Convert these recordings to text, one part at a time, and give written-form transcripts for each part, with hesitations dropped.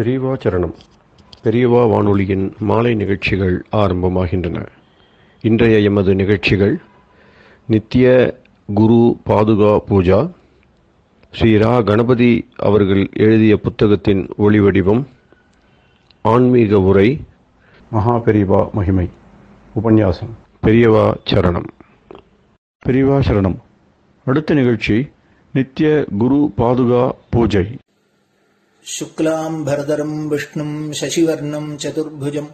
பெரியவா சரணம். பெரியவா வானொலியின் மாலை நிகழ்ச்சிகள் ஆரம்பமாகின்றன. இன்றைய எமது நிகழ்ச்சிகள் நித்திய குரு பாதுகா பூஜா, ஸ்ரீ ரா கணபதி அவர்கள் எழுதிய புத்தகத்தின் ஒளிவடிவம், ஆன்மீக உரை, மகா பெரியவா மகிமை உபன்யாசம். பெரியவா சரணம். பெரியவா சரணம். அடுத்த நிகழ்ச்சி நித்திய குரு பாதுகா பூஜை. शुक्लां भरदरं विष्णुं शशिवर्णं चतुर्भुजं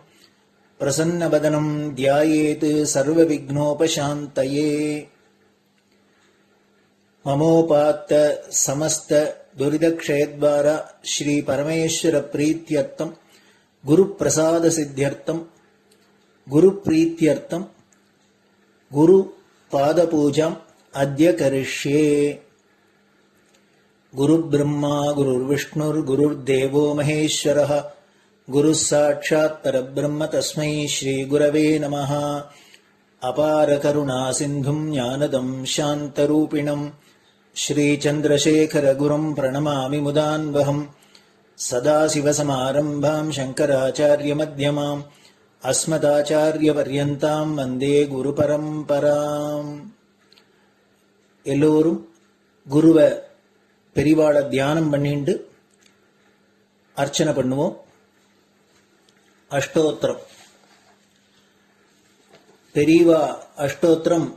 प्रसन्नवदनं ध्यायेत् सर्वविघ्नोपशान्तये। ममोपात्त समस्त दुरितक्षयद्वारा श्री परमेश्वर प्रीत्यर्थं गुरुप्रसाद सिद्ध्यर्थं गुरुप्रीत्यर्थं गुरुपादपूजाम् अद्य करिष्ये। गुरुर्ब्रह्मा गुरुर्विष्णुर्गुरुर्देवो महेश्वरः गुरुः साक्षात् परब्रह्म तस्मै श्रीगुरवे नमः। अपार करुणासिन्धुं ज्ञानदं शान्तरूपिणं श्रीचन्द्रशेखरगुरुं प्रणमामि मुदान्वहम्। सदाशिवसमारम्भां शङ्कराचार्यमध्यमाम् अस्मदाचार्यपर्यन्तां वन्दे गुरुपरम्पराम्. எல்லோரும் குருவை பெரிவாளை தியானம் பண்ணிண்டு அர்ச்சனை பண்ணுவோம். அஷ்டோத்திரம். பெரியவா அஷ்டோத்திரம்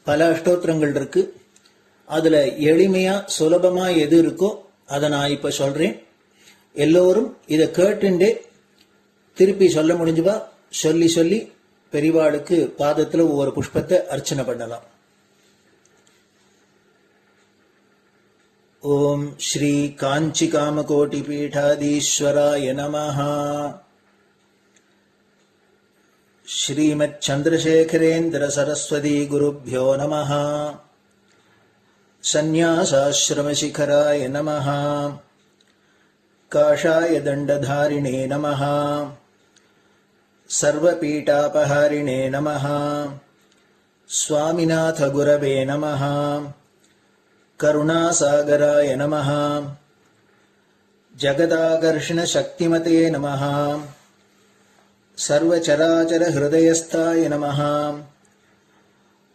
பல அஷ்டோத்திரங்கள் இருக்கு. அதுல எளிமையா சுலபமா எது இருக்கோ அதை நான் இப்ப சொல்றேன். எல்லோரும் இதை கேட்டுண்டே திருப்பி சொல்ல முடிஞ்சுவா சொல்லி சொல்லி பெரிவாளுக்கு பாதத்துல ஒவ்வொரு புஷ்பத்தை அர்ச்சனை பண்ணலாம். ओम श्री कांची कामकोटि पीठाधीश्वराय नमः. श्रीमत् चंद्रशेखरेन्द्र सरस्वती गुरुभ्यो नमः. संन्यासाश्रम शिखराय नमः. काषाय दंडधारिणे नमः. सर्वपीठापहारिणे नमः. स्वामिनाथ गुरवे नमः. करुणासागराय नमः. जगदाकर्षण शक्तिमते नमः. सर्वचराचर हृदयस्थाय नमः.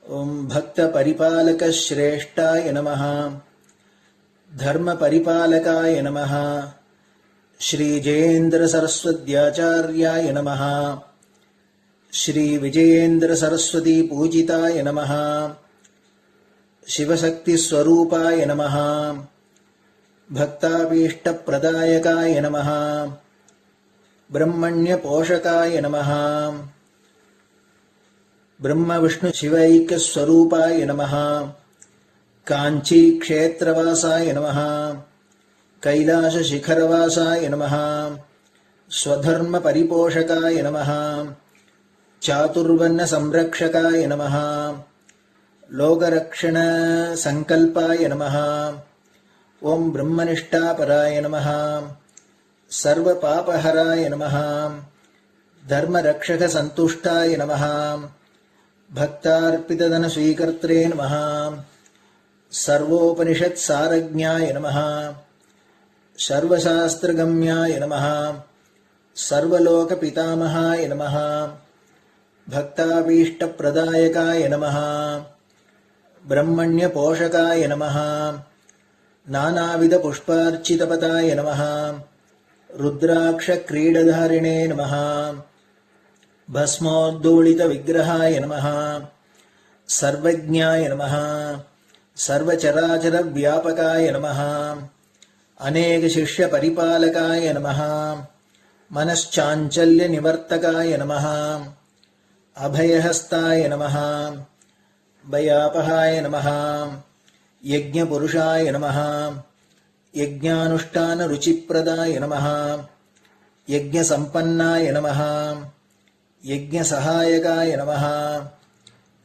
ओम भक्त परिपालक श्रेष्ठाय नमः. धर्म परिपालकाय नमः. श्री जयेन्द्र सरस्वत्याचार्याय नमः. श्री विजयेन्द्र सरस्वती पूजिताय नमः. शिवशक्ति स्वरूपाय नमः. भक्ताभीष्ट प्रदायकाय नमः. ब्रह्मण्य पोषकाय नमः. ब्रह्म विष्णु शिवैक्य स्वरूपाय नमः. कांची क्षेत्रवासाय नमः. कैलाश शिखरवासाय नमः. स्वधर्म परिपोषकाय नमः. चातुर्वर्ण संरक्षकाय नमः. लोकरक्षण संकल्पाय नमः. ओम ब्रह्मनिष्ठापराय नमः. सर्वपापहराय नमः. धर्मरक्षक संतुष्टाय नमः. भक्तार्पितधन स्वीकर्त्रे नमः. सर्वोपनिषत् सारज्ञाय नमः. सर्वशास्त्रगम्याय नमः. सर्वलोक पितामहाय नमः. भक्ताभीष्ट प्रदायकाय नमः. ब्रह्मण्य पोषकाय नमः. नानाविध पुष्पार्चितपताय नमः. रुद्राक्ष क्रीडधारिणे नमः. भस्मोद्दोलित विग्रहाय नमः. सर्वज्ञाय नमः. सर्वचराचर व्यापकाय नमः. अनेक शिष्य परिपालकाय नमः. मनश्चाञ्चल्य निवर्तकाय नमः. अभयहस्ताय नमः. भयापहाय नमः. यज्ञपुरुषाय नमः. यज्ञानुष्ठान रुचिप्रदाय नमः. यज्ञसम्पन्नाय नमः. यज्ञसहायकाय नमः.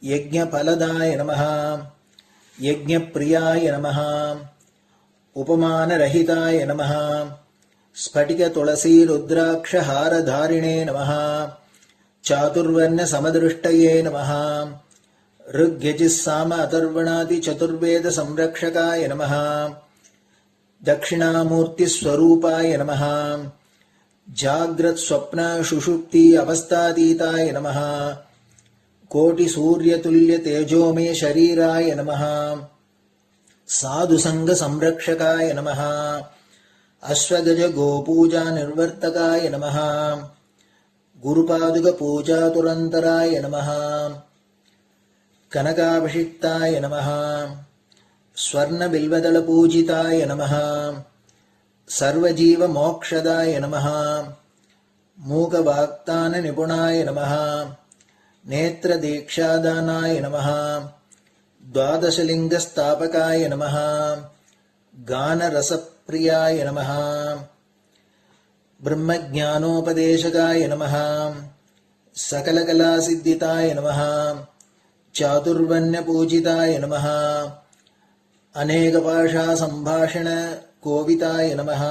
यज्ञफलदाय नमः. यज्ञप्रियाय नमः. उपमानरहिताय नमः. स्फटिक तुलसी रुद्राक्ष हारधारिणे नमः. चातुर्वर्ण समदृष्टये नमः. ऋग्यजुस्साम अथर्वणादि चतुर्वेद संरक्षकाय नमः. दक्षिणामूर्तिस्वरूपाय नमः जाग्रत् स्वप्न सुषुप्ति अवस्थातीताय नमः कोटिसूर्यतुल्य तेजोमय शरीराय नमः साधुसंग संरक्षकाय नमः अश्वगज गोपूजा निर्वर्तकाय नमः गुरुपादुक पूजा तुरंतराय नमः कनकाभिषिक्ताय नमः स्वर्ण बिल्वदल पूजिताय नमः सर्वजीव मोक्षदाय नमः मूकवाक्तान निपुणाय नमः नेत्र दीक्षादानाय नमः द्वादशलिंग स्थापकाय नमः गान रसप्रियाय नमः ब्रह्मज्ञानोपदेशकाय नमः सकलकलासिद्धिताय नमः चातुर्वण्य पूजिताय नमः अनेकभाषा संभाषण कोविताय नमः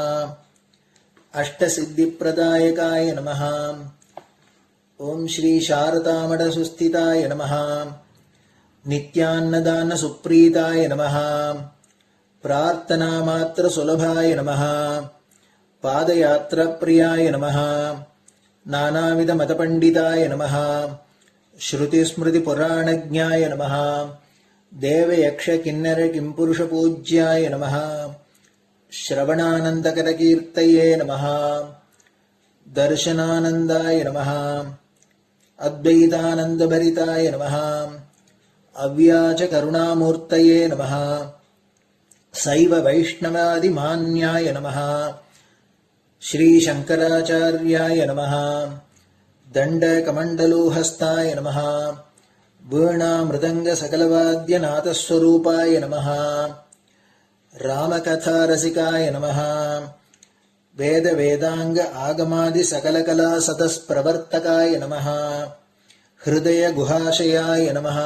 अष्टसिद्धिप्रदायकाय नमः ओम श्री शारदामठ सुस्थिताय नमः नित्यान्नदान सुप्रीताय नमः प्रार्थना मात्र सुलभाय नमः पादयात्रा प्रियाय नमः नानाविध मतपंडिताय नमः श्रुति स्मृति पुराणज्ञाय नमः देव यक्ष किन्नर किंपुरुष पूज्याय नमः श्रवणानंदकर कीर्तये नमः दर्शनानंदाय नमः अद्वैतानंदभरिताय नमः अव्याज करुणामूर्तये नमः शैव वैष्णवादिमान्याय नमः श्री शंकराचार्याय नमः दंडकमंडलोहस्ताय नमः वीणा मृदंग सकलवाद्यनाथस्वरूपाय नमः रामकथा रसिकाय नमः वेद वेदांग आगमादि सकलकला सतस्प्रवर्तकाय नमः हृदय गुहाशयाय नमः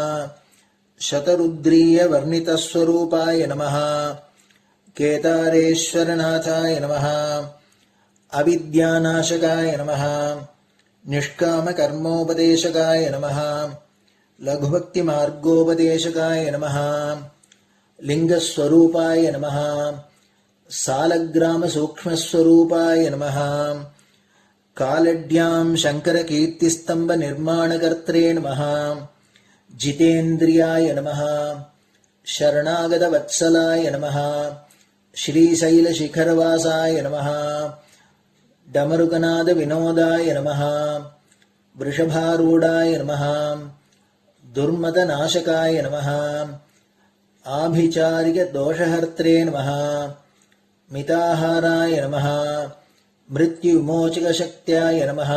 शतरुद्रीय वर्णितस्वरूपाय नमः केदारेश्वरनाथाय नमः अविद्यानाशकाय नमः निष्कामकर्मोपदेशकाय नमः लघुभक्तिमार्गोपदेशकाय नमः लिंगस्वरूपाय नमः सालग्राम सूक्ष्मस्वरूपाय नमः कालड्यां शंकरकीर्तिस्तंभ निर्माणकर्त्रे नमः जितेन्द्रियाय नमः शरणागतवत्सलाय नमः श्रीशैलशिखरवासाय नमः डमरुकनाद विनोदाय नमः वृषभारूढाय नमः दुर्मदनाशकाय नमः आभिचारिक दोषहर्त्रे नमः मिताहाराय नमः मृत्युविमोचकशक्त्याय नमः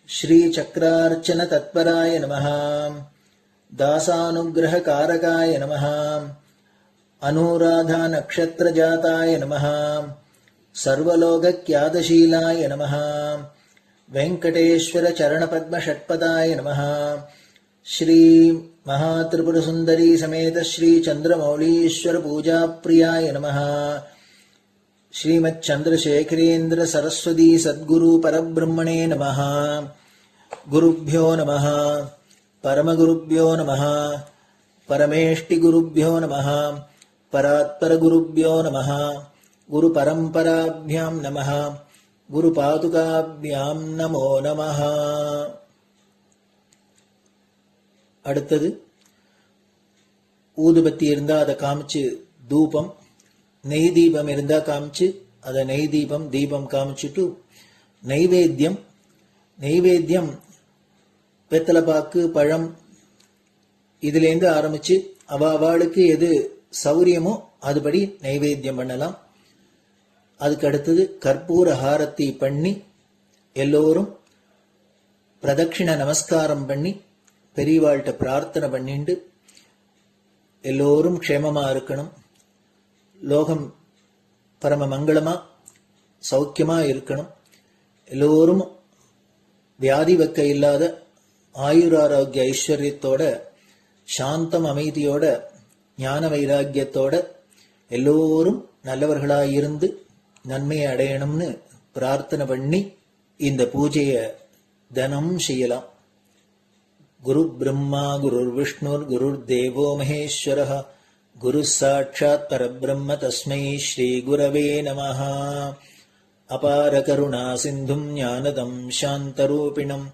श्रीचक्रार्चन तत्पराय नमः दासानुग्रहकारकाय नमः अनुराधा नक्षत्रजाताय नमः सर्वलोकख्यातशीलाय नमः वेंकटेश्वर चरणपद्म षट्पदाय नमः श्री महात्रिपुर सुंदरी समेत श्री चंद्रमौलीश्वर पूजा प्रियाय नमः श्रीमच्चंद्रशेखरेन्द्र सरस्वती सद्गुरु परब्रह्मणे नमः गुरुभ्यो नमः परमगुरुभ्यो नमः परमेष्टिगुरुभ्यो नमः परात्परगुरुभ्यो नमः गुरुपरंपराभ्यां नमः गुरुपादुकाभ्यां नमो नमः. அடுத்தது ஊதுபத்தி இருந்தா அதை காமிச்சு தூபம், நெய் தீபம் இருந்தா காமிச்சு அதை நெய் தீபம் தீபம் காமிச்சுட்டு நைவேத்தியம் வெத்தலைப்பாக்கு பழம் இதுலேருந்து ஆரம்பிச்சு அவளுக்கு எது சௌரியமோ அதுபடி நைவேத்தியம் பண்ணலாம். அதுக்கு அடுத்தது கற்பூர ஹாரத்தி பண்ணி எல்லோரும் பிரதட்சிண நமஸ்காரம் பண்ணி பெரியவாள்கிட்ட பிரார்த்தனை பண்ணிண்டு எல்லோரும் க்ஷேமமா இருக்கணும், லோகம் பரம மங்களமா சௌக்கியமா இருக்கணும், எல்லோரும் வியாதி வெக்க இல்லாத ஆயுராரோக்கிய ஐஸ்வர்யத்தோட சாந்தம் அமைதியோட ஞான வைராக்கியத்தோட எல்லோரும் நல்லவர்களாயிருந்து நன்மையை அடையணும்னு பிரார்த்தனை பண்ணி இந்த பூஜையை தினம் செய்யலாம். குரு பிரம்மா குருர் விஷ்ணுர் குருர் தேவோ மகேஸ்வரः குரு சாட்சாத் பரபிரம்ம தஸ்மை ஸ்ரீ குரவே நமஹ. அபார கருணா சிந்தும் ஞானதம் சாந்தரூபிணம்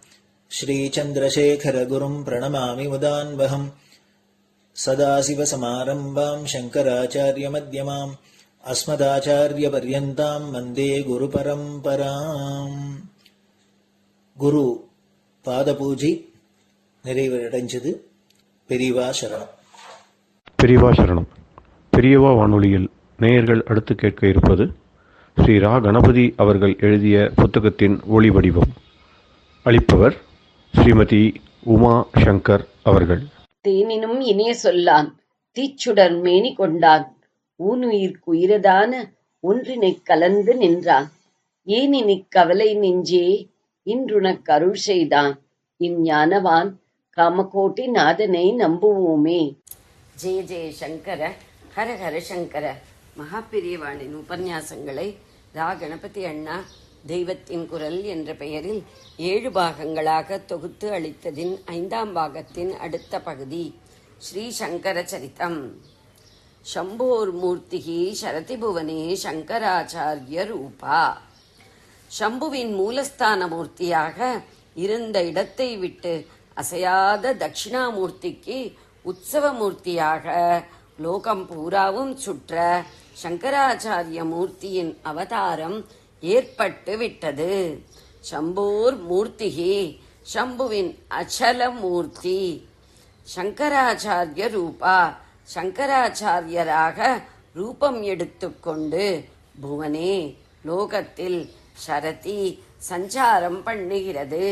ஸ்ரீ சந்திரசேகர குரும் பிரணமாமி முதான்வகம். சதாசிவசமாரம்பாம் சங்கராச்சாரிய மத்யமாம் அஸ்மதாச்சாரிய பர்யந்தாம் வந்தே குரு பரம்பராம். குரு பாத பூஜை நிறைவடைஞ்சது. பெரியவா சரணம். பெரியவா சரணம். பெரியவா வானொலியில் நேயர்கள் அடுத்து கேட்க இருப்பது ஸ்ரீ ரா கணபதி அவர்கள் எழுதிய புத்தகத்தின் ஒளி வடிவம். அளிப்பவர் ஸ்ரீமதி உமா சங்கர் அவர்கள். தேனினும் இனிய சொல்லான் தீச்சுடர் மேனி கொண்டான் ஊனுயிர்க்குயிரதான ஒன்றினைக் கலந்து நின்றான் ஏனினிக் கவலை நெஞ்சே இன்றுனக் அருள் செய்தான் இஞ்ஞானவான் காமகோட்டி நாதனை நம்புவோமே. ஜெய ஜெய சங்கர, ஹர ஹர சங்கர. மகாபெரியவாளின் உபன்யாசங்களை ரா கணபதி அண்ணா தெய்வத்தின் குரல் என்ற பெயரில் 7 பாகங்களாக தொகுத்து அளித்ததின் 5ஆம் பாகத்தின் அடுத்த பகுதி ஸ்ரீ சங்கர சரிதம். சம்போர் மூர்த்திகி சரதி புவனே சங்கராச்சாரிய ரூபா. சம்புவின் மூலஸ்தான மூர்த்தியாக இருந்த இடத்தை விட்டு அசையாத தட்சிணாமூர்த்திக்கு உற்சவ மூர்த்தியாக லோகம் பூராவும் சுற்ற சங்கராச்சாரிய மூர்த்தியின் அவதாரம் ஏற்பட்டு விட்டது. சம்போர் மூர்த்திகி, சம்புவின் அச்சல மூர்த்தி. சங்கராச்சாரிய ரூபா, சங்கராச்சாரியராக ரூபம் எடுத்துக்கொண்டு புவனே லோகத்தில் சரதி சஞ்சாரம் பண்ணுகிறது.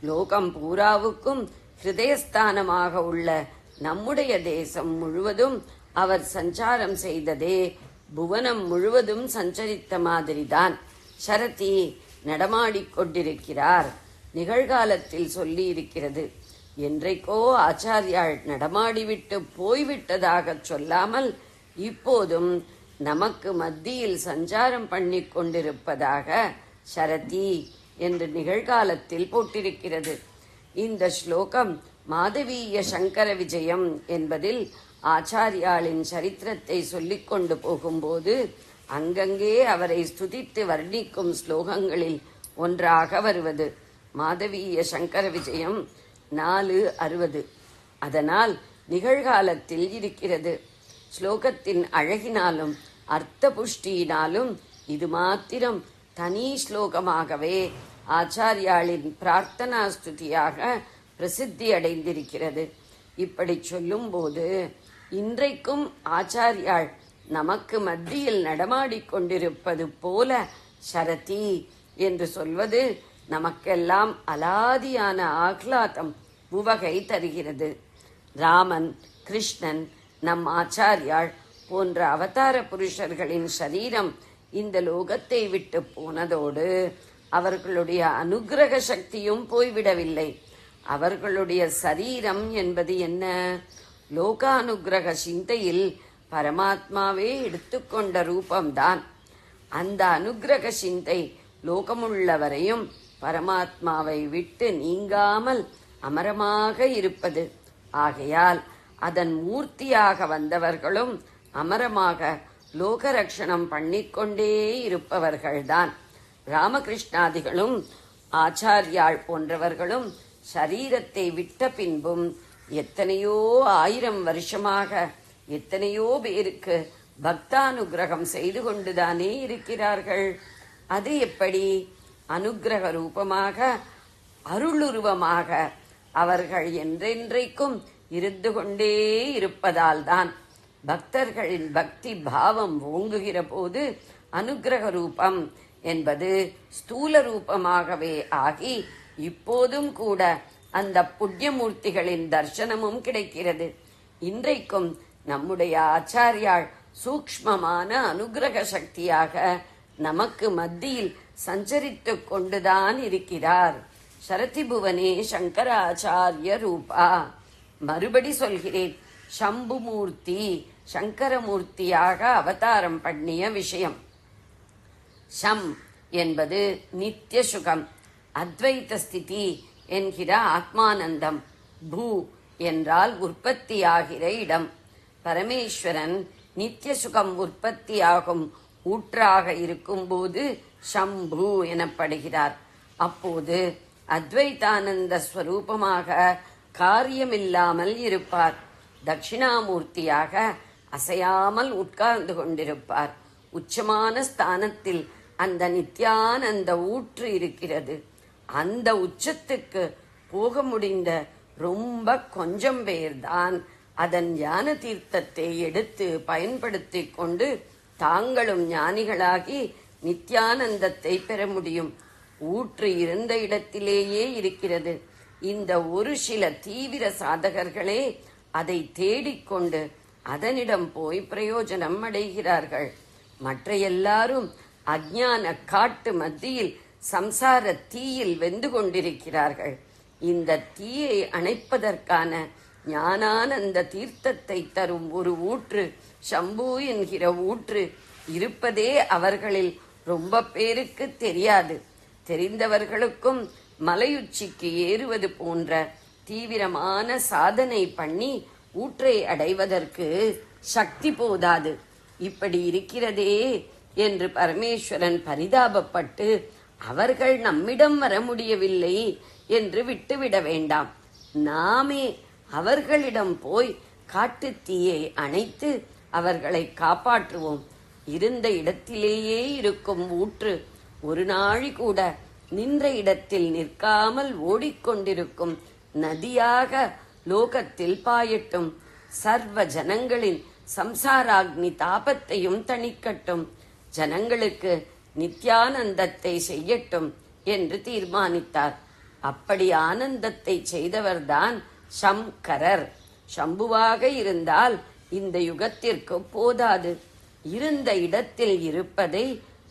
லோகம் பூராவுக்கும் ஹிருதயஸ்தானமாக உள்ள நம்முடைய தேசம் முழுவதும் அவர் சஞ்சாரம் செய்ததே புவனம் முழுவதும் சஞ்சரித்த மாதிரிதான். சரதி நடமாடிக்கொண்டிருக்கிறார். நிகழ்காலத்தில் சொல்லி இருக்கிறது. என்றைக்கோ ஆச்சாரியாள் நடமாடிவிட்டு போய்விட்டதாக சொல்லாமல் இப்போதும் நமக்கு மத்தியில் சஞ்சாரம் பண்ணி கொண்டிருப்பதாக சரதி என்று நிகழ்காலத்தில் போட்டிருக்கிறது. இந்த ஸ்லோகம் மாதவீய சங்கர விஜயம் என்பதில் ஆச்சாரியாளின் சரித்திரத்தை சொல்லிக் கொண்டு போகும்போது அங்கங்கே அவரை ஸ்துதித்து வர்ணிக்கும் ஸ்லோகங்களில் ஒன்றாக வருவது மாதவீய சங்கர விஜயம் 4:60. அதனால் நிகழ்காலத்தில் இருக்கிறது. ஸ்லோகத்தின் அழகினாலும் அர்த்த புஷ்டியினாலும் இது மாத்திரம் தனி ஸ்லோகமாகவே ஆச்சாரியாளின் பிரார்த்தனா ஸ்துதியாக பிரசித்தி அடைந்திருக்கிறது. இப்படி சொல்லும்போது இன்றைக்கும் ஆச்சாரியாள் நமக்கு மத்தியில் நடமாடிக்கொண்டிருப்பது போல சரதி என்று சொல்வது நமக்கெல்லாம் அலாதியான ஆஹ்லாதம் உவகை தருகிறது. ராமன், கிருஷ்ணன், நம் ஆச்சாரியாள் போன்ற அவதார புருஷர்களின் சரீரம் இந்த லோகத்தை விட்டு போனதோடு அவர்களுடைய அனுக்கிரக சக்தியும் போய்விடவில்லை. அவர்களுடைய சரீரம் என்பது என்ன? லோகானுக்கிரக சிந்தையில் பரமாத்மாவே எடுத்துக்கொண்ட ரூபம்தான். அந்த அனுக்கிரக சிந்தை லோகமுள்ளவரையும் பரமாத்மாவை விட்டு நீங்காமல் அமரமாக இருப்பது. ஆகையால் அதன் மூர்த்தியாக வந்தவர்களும் அமரமாக லோகரக்ஷணம் பண்ணிக்கொண்டே இருப்பவர்கள்தான். ராமகிருஷ்ணாதிகளும் ஆச்சாரியாள் போன்றவர்களும் சரீரத்தை விட்ட பின்பும் எத்தனையோ 1000 வருஷமாக எத்தனையோ பேருக்கு பக்தானுகிரகம் செய்து கொண்டுதானே இருக்கிறார்கள். அது எப்படி? அனுக்கிரக ரூபமாக அருளுருவமாக அவர்கள் என்றென்றைக்கும் இருந்து கொண்டே இருப்பதால் தான் பக்தர்களின் பக்தி பாவம் ஓங்குகிற போது அனுக்கிரக ரூபம் என்பது ஸ்தூல ரூபமாகவே ஆகி இப்போதும் கூட அந்த புண்ணியமூர்த்திகளின் தர்சனமும் கிடைக்கிறது. இன்றைக்கும் நம்முடைய ஆச்சாரியாள் சூக்ஷ்மமான அனுக்கிரக சக்தியாக நமக்கு மத்தியில் சஞ்சரித்துக் கொண்டுதான் இருக்கிறார். சரதிபுவனே சங்கராச்சாரிய ரூபா. மறுபடி சொல்கிறேன், சம்புமூர்த்தி சங்கரமூர்த்தியாக அவதாரம் பண்ணிய விஷயம். சம் என்பது நித்திய சுகம், அத்வைத ஸ்திதி என்கிற ஆத்மானந்தம். பூ என்றால் உற்பத்தியாகிற இடம். பரமேஸ்வரன் நித்திய சுகம் உற்பத்தியாகும் ஊற்றாக இருக்கும்போது சம்பு எனப்படுகிறார். அப்போது அத்வைதானந்த ஸ்வரூபமாக காரியமில்லாமல் இருப்பார். தட்சிணாமூர்த்தியாக அசையாமல் உட்கார்ந்து கொண்டிருப்பார். உச்சமான ஸ்தானத்தில் அந்த நித்யானந்த ஊற்று இருக்கிறது. அந்த உச்சத்துக்கு போக முடிந்த ரொம்ப கொஞ்சம் பேர்தான் அதன் ஞான தீர்த்தத்தை எடுத்து பயன்படுத்தி கொண்டு தாங்களும் ஞானிகளாகி நித்யானந்தத்தை பெற முடியும். ஊற்று இருந்த இடத்திலேயே இருக்கிறது. இந்த ஒரு சில தீவிர சாதகர்களே அதை தேடிக்கொண்டு அதனிடம் போய் பிரயோஜனம் அடைகிறார்கள். மற்ற எல்லாரும் அஞ்ஞான காட்டு மத்தியில் சம்சார தீயில் வெந்து கொண்டிருக்கிறார்கள். இந்த தீயை அணைப்பதற்கான ஞானானந்த தீர்த்தத்தை தரும் ஒரு ஊற்று, சம்பு என்கிற ஊற்று இருப்பதே அவர்களில் ரொம்ப பேருக்கு தெரியாது. தெரிந்தவர்களுக்கும் மலையுச்சிக்கு ஏறுவது போன்ற தீவிரமான சாதனை பண்ணி ஊற்றை அடைவதற்கு சக்தி போதாது. இப்படி இருக்கிறதே என்று பரமேஸ்வரன் பரிதாபப்பட்டு அவர்கள் நம்மிடம் வர முடியவில்லை என்று விட்டுவிட வேண்டாம். நாமே அவர்களிடம் போய் காட்டுத் தீயை அணைத்து அவர்களை காப்பாற்றுவோம். இருந்த இடத்திலேயே இருக்கும் ஊற்று ஒரு நாழி கூட நின்ற இடத்தில் நிற்காமல் ஓடிக்கொண்டிருக்கும் நதியாக லோகத்தில் பாயட்டும். சர்வ ஜனங்களின் சம்சாராக்னி தாபத்தையும் தணிக்கட்டும். ஜனங்களுக்கு நித்யானந்தத்தை செய்யட்டும் என்று தீர்மானித்தார். அப்படி ஆனந்தத்தை செய்தவர்தான் சங்கரர். சம்புவாக இருந்தால் இந்த யுகத்திற்கு போதாது. இருந்த இடத்தில் இருப்பதை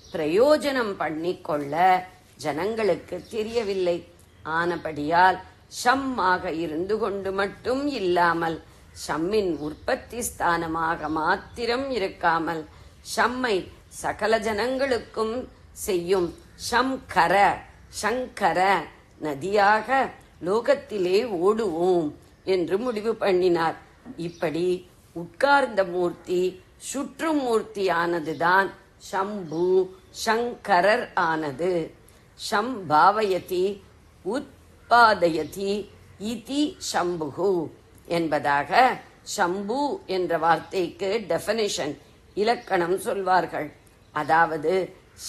பிரயோஜனம் பண்ணிக்கொள்ள ஜனங்களுக்கு தெரியவில்லை. ஆனபடியால் ஷம்மாக இருந்து கொண்டு மட்டும் இல்லாமல் ஷம்மின் உற்பத்தி ஸ்தானமாக மாத்திரம் இருக்காமல் ஷம்மை சகல ஜனங்களுக்கும் செய்யும் சங்கர சங்கர நதியாக லோகத்திலே ஓடுவோம் என்று முடிவு பண்ணினார். இப்படி உட்கார்ந்த மூர்த்தி சுற்றும் மூர்த்தியானதுதான் சம்பு சங்கரர் ஆனது. சம்பாவயதி உத்பாதயதி இதி சம்புகு என்பதாக சம்பு என்ற வார்த்தைக்கு டெஃபினிஷன் இலக்கணம் சொல்வார்கள். அதாவது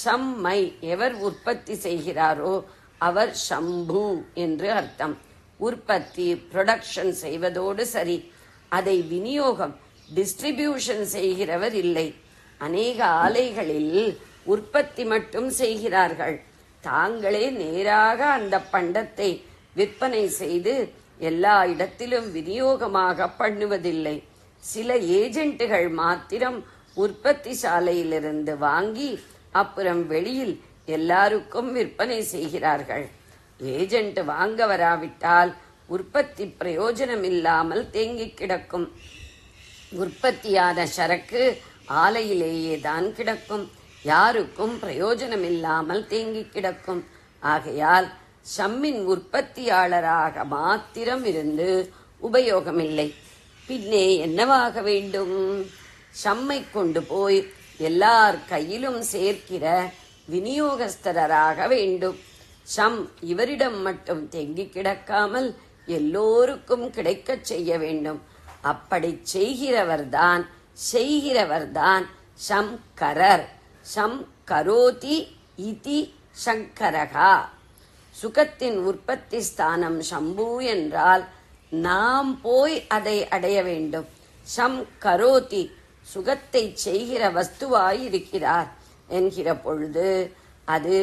சம்மை எவர் உற்பத்தி செய்கிறாரோ அவர் சம்பு என்று அர்த்தம். உற்பத்தி ப்ரொடக்ஷன் செய்வதோடு சரி, அதை விநியோகம் டிஸ்ட்ரிபியூஷன் செய்கிறவர் இல்லை. அநேக ஆலைகளில் உற்பத்தி மட்டும் செய்கிறார்கள். தாங்களே நேராக அந்த பண்டத்தை விற்பனை செய்து எல்லா இடத்திலும் விநியோகமாக பண்ணுவதில்லை. சில ஏஜென்ட்டுகள் மாத்திரம் உற்பத்தி சாலையிலிருந்து வாங்கி அப்புறம் வெளியில் எல்லாருக்கும் விற்பனை செய்கிறார்கள். ஏஜென்ட் வாங்க வராவிட்டால் உற்பத்தி பிரயோஜனம் இல்லாமல் தேங்கி கிடக்கும். உற்பத்தியான சரக்கு ஆலையிலேயே தான் கிடக்கும். யாருக்கும் பிரயோஜனம் இல்லாமல் தேங்கி கிடக்கும். ஆகையால் ஷம்மின் உற்பத்தியாளராக மாத்திரம் இருந்து உபயோகமில்லை. பின்னே என்னவாக வேண்டும்? ஷம்மை கொண்டு போய் எல்லார் கையிலும் சேர்க்கிற விநியோகஸ்தராக வேண்டும். ஷம் இவரிடம் மட்டும் தேங்கி கிடக்காமல் எல்லோருக்கும் கிடைக்கச் செய்ய வேண்டும். அப்படி செய்கிறவர்தான் சங்கரர். சம் கரோதி இதி சங்கரகா. சுகத்தின் உற்பத்தி ஸ்தானம் சம்பு என்றால் நாம் போய் அதை அடைய வேண்டும். சம் கரோதி சுகத்தை செய்கிற வஸ்துவாயிருக்கிறார் என்கிற பொழுது அது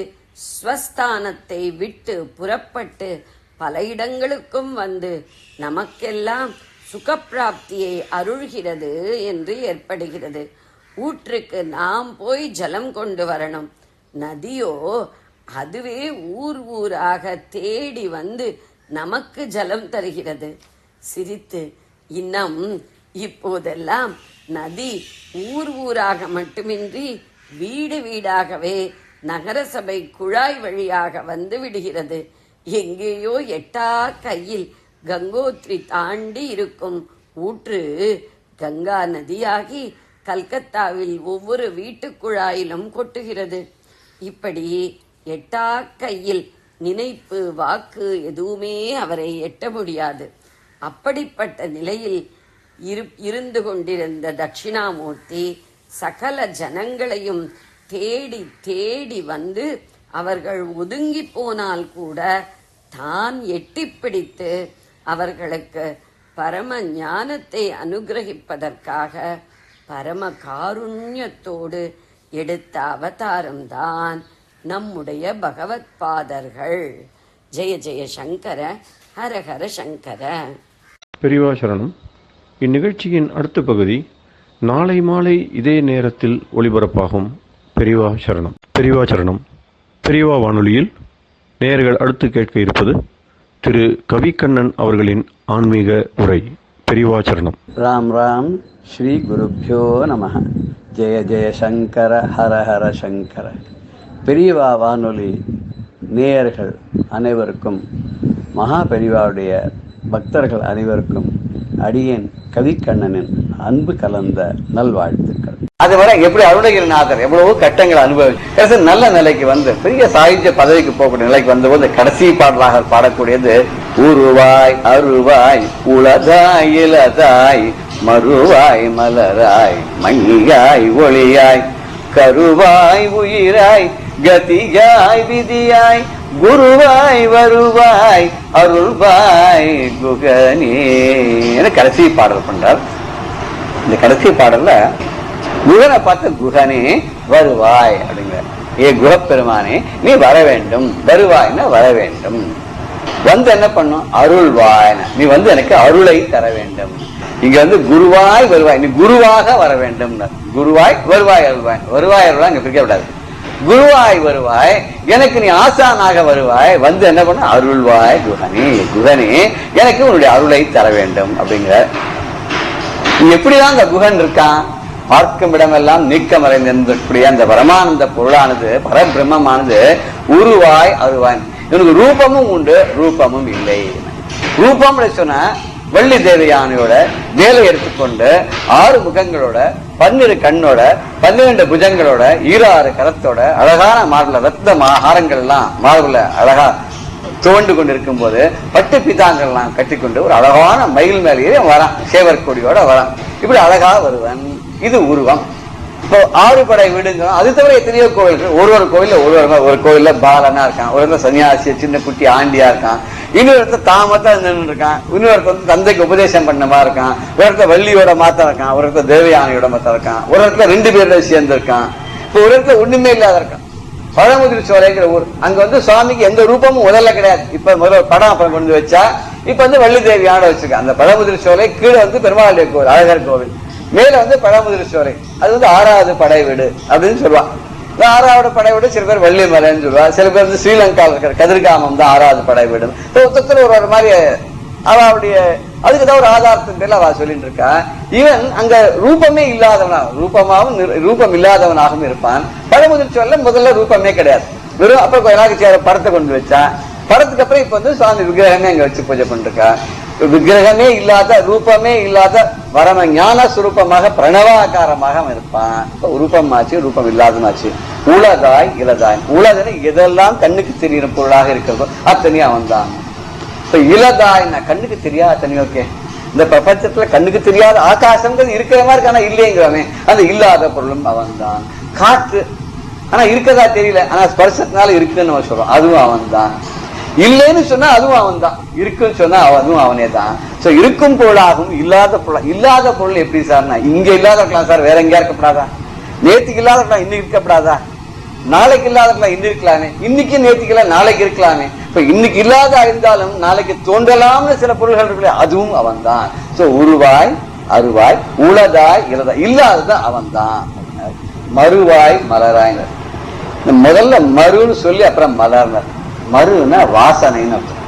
ஸ்வஸ்தானத்தை விட்டு புறப்பட்டு பல இடங்களுக்கும் வந்து நமக்கெல்லாம் சுகப்பிராப்தியை அருள்கிறது என்று ஏற்படுகிறது. ஊற்றுக்கு நாம் போய் ஜலம் கொண்டு வரணும். நதியோ அதுவே ஊர் ஊராக தேடி வந்து நமக்கு ஜலம் தருகிறது. சிரித்து இன்னும் இப்போதெல்லாம் நதி ஊர் ஊராக மட்டுமின்றி வீடு வீடாகவே நகரசபை குழாய் வழியாக வந்து விடுகிறது. எங்கேயோ எட்டா கையில் கங்கோத்ரி தாண்டி இருக்கும் ஊற்று கங்கா நதியாகி கல்கத்தாவில் ஒவ்வொரு வீட்டுக்குழாயிலும் கொட்டுகிறது. இப்படி எட்டா கையில் நினைப்பு வாக்கு எதுவுமே அவரை எட்ட முடியாது. அப்படிப்பட்ட நிலையில் இருந்து கொண்டிருந்த தட்சிணாமூர்த்தி சகல ஜனங்களையும் தேடி தேடி வந்து அவர்கள் ஒதுங்கி போனால் கூட தான் எட்டி பிடித்து அவர்களுக்கு பரம ஞானத்தை அனுகிரகிப்பதற்காக பரம காருண்யத்தோடு எடுத்த அவதாரம்தான் நம்முடைய பகவத் பாதர்கள். ஜெய ஜெய சங்கர, ஹர ஹர சங்கர. பெரியவா சரணம். இந்நிகழ்ச்சியின் அடுத்த பகுதி நாளை மாலை இதே நேரத்தில் ஒளிபரப்பாகும். பெரியவா சரணம். பெரியவா சரணம். பெரியவா வானொலியில் நேயர்கள் அடுத்து கேட்க இருப்பது திரு கவிக்கண்ணன் அவர்களின் ஆன்மீக உரை. பெரியவா சரணம். ராம் ராம். ஸ்ரீ குருப்யோ நம. ஜெய ஜெய சங்கர, ஹர ஹர சங்கர. பெரியவா வானொலி நேயர்கள் அனைவருக்கும், மகா பெரியவாவுடைய பக்தர்கள் அனைவருக்கும் அடியேன் கவிக்கண்ணனின் அன்பு கலந்த நல்வாழ்த்துக்கள். அதுவரை எப்படி அருணகிரிநாதர் எவ்வளவோ கட்டங்களை அனுபவிச்சு நல்ல நிலைக்கு வந்து பெரிய சாகித்ய பதவிக்கு போகக்கூடிய நிலைக்கு வந்தபோது கடைசி பாடலாக பாடக்கூடியது உருவாய் அருவாய் உளதாய் இலதாய் மறுவாய் மலராய் மணியாய் ஒளியாய் கருவாய் உயிராய் கதியாய் விதியாய் குருவாய் வருவாய் அருள்வாய் குகனே கடைசி பாடல் பண்றார். இந்த கடைசி பாடல்ல குகனை பார்த்து குகனே வருவாய் அப்படிங்கிற. ஏ குகப்பெருமானே நீ வர வேண்டும், வருவாய்னா வர வேண்டும். வந்து என்ன பண்ணும்? அருள்வாய், நீ வந்து எனக்கு அருளை தர வேண்டும். இங்க வந்து குருவாய் வருவாய், நீ குருவாக வர வேண்டும். குருவாய் வருவாய் அருள்வாய், வருவாய் அருள்வாய் இங்க பிரிக்க விடாது. குருவாய் வருவாய், எனக்கு நீ ஆசானாக வருவாய், வந்து என்ன பண்ண? அருள்வாய் குகனே, குகனே எனக்கு உன்னுடைய அருளை தர வேண்டும் அப்படிங்கிற. எப்படிதான் அந்த குகன் இருக்கான்? பார்க்கும் இடமெல்லாம் நீக்கமறைந்திருக்கக்கூடிய அந்த பரமானந்த பொருளானது, பரபிரம்மமானது உருவாய் அருவாய். இவனுக்கு ரூபமும் உண்டு, ரூபமும் இல்லை. ரூபம் சொன்ன வள்ளி தேவயானையோட வேலை எடுத்துக்கொண்டு 6 முகங்களோட 12 கண்ணோட 12 புஜங்களோட 26 கரத்தோட அழகான மார்புல ரத்த ஆரங்கள் எல்லாம் மார்புல அழகா தோண்டு கொண்டு இருக்கும் போது பட்டு பிதாங்கள் எல்லாம் கட்டிக்கொண்டு ஒரு அழகான மயில் மேலேயே வரான், சேவர் கொடியோட வரான். இப்படி அழகா வருவன். இது உருவம். இப்போ 6 படை வீடுங்க. அது தவிர எத்தனையோ கோவில்கள். ஒரு கோயில்ல ஒரு கோயில்ல பாலனா இருக்கான், ஒரு இடத்துல சன்னியாசி சின்ன குட்டி ஆண்டியா இருக்கான், இன்னொரு இடத்துல தாமத்தா நின்று இருக்கான், இன்னொரு இடத்துல வந்து தந்தைக்கு உபதேசம் பண்ணமா இருக்கான், ஒரு இடத்துல வள்ளியோட மாத்தம் இருக்கான், ஒரு இடத்துல தேவயானையோட மாத்தம் இருக்கான், ஒரு இடத்துல 2 பேரோட சேர்ந்து இருக்கான், இப்போ ஒரு இடத்துல ஒண்ணுமே இல்லாத இருக்கான். பழமுதிர் சோலைங்கிற ஊர். அங்க வந்து சுவாமிக்கு எந்த ரூபமும் முதல்ல கிடையாது. இப்ப முதல்ல படம் அப்புறம் கொண்டு வச்சா இப்ப வந்து வள்ளி தேவியான வச்சிருக்கான். அந்த பழமுதிர் சோலை கீழே வந்து பெருமாளுடைய கோவில், அழகர் கோவில், மேல வந்து பழமுதிர் சோலை. அது வந்து 6வது படை வீடு அப்படின்னு சொல்லுவான். 6வது படை வீடு சில பேர் வள்ளி மலைன்னு சொல்லுவா, சில பேர் வந்து ஸ்ரீலங்காவில் இருக்கிற கதிர்காமம் தான் 6வது படை வீடு. ஒருத்தர் ஒரு மாதிரி அவளுடைய அதுக்குதான் ஒரு ஆதாரத்தின் பேர்ல அவ சொல்லிட்டு இருக்கா. இவன் அங்க ரூபமே இல்லாதவனா, ரூபம் இல்லாதவனாகவும் இருப்பான். பழமுதிர் சோலை முதல்ல ரூபமே கிடையாது, வெறும் அப்ப கொஞ்ச சேர படத்தை கொண்டு வச்சா. படத்துக்கு அப்புறம் இப்ப வந்து சுவாமி விக்கிரகமே அங்க வச்சு பூஜை பண்ணிருக்கா. விக்கிரகமே இல்லாத, ரூபமே இல்லாத வரம ஞான சுரூபமாக பிரணவாகாரமாக இருப்பான். ரூபம் ஆச்சு, ரூபம் இல்லாதமாச்சு. உலதாய் இலதாய். உலகனை எதெல்லாம் கண்ணுக்கு தெரிகிற பொருளாக இருக்கிறதோ அத்தனையும் அவன் தான். இப்ப இலதாய் கண்ணுக்கு தெரியாத அத்தனையும். ஓகே, இந்த பிரபஞ்சத்துல கண்ணுக்கு தெரியாத ஆகாசம்ங்கிறது இருக்கிற மாதிரி இருக்கு, ஆனா இல்லைங்கிறவன் அந்த இல்லாத பொருளும் அவன் தான். காற்று ஆனா இருக்கதா தெரியல, ஆனா ஸ்பர்சத்தினால இருக்குன்னு நம்ம சொல்றோம், அதுவும் அவன் தான். இல்லைன்னு சொன்னா அதுவும் அவன் தான், இருக்குன்னு சொன்னா அதுவும் அவனே தான். சோ இருக்கும் பொருளாகவும் இல்லாத பொருள். இல்லாத பொருள் எப்படி சார்னா, இங்க இல்லாத இருக்கலாம் சார், வேற எங்கேயா இருக்கப்படாதா? நேற்றுக்கு இல்லாத இருக்கலாம், இன்னைக்கு இருக்கப்படாதா? நாளைக்கு இல்லாத இருக்கலாம், இன்னும் இருக்கலாமே. இன்னைக்கு நேற்றுக்கு இல்ல, நாளைக்கு இருக்கலாமே. இப்ப இன்னைக்கு இல்லாத இருந்தாலும் நாளைக்கு தோன்றலாம்னு சில பொருள்கள் இருக்குல்ல, அதுவும் அவன் தான். சோ உருவாய் அருவாய் உளதாய் இலதாய், இல்லாததான் அவன் தான். மறுவாய் மலராய். முதல்ல மருன்னு சொல்லி அப்புறம் மலர்னர். மருன்னா வாசனைன்னு அர்த்தம்.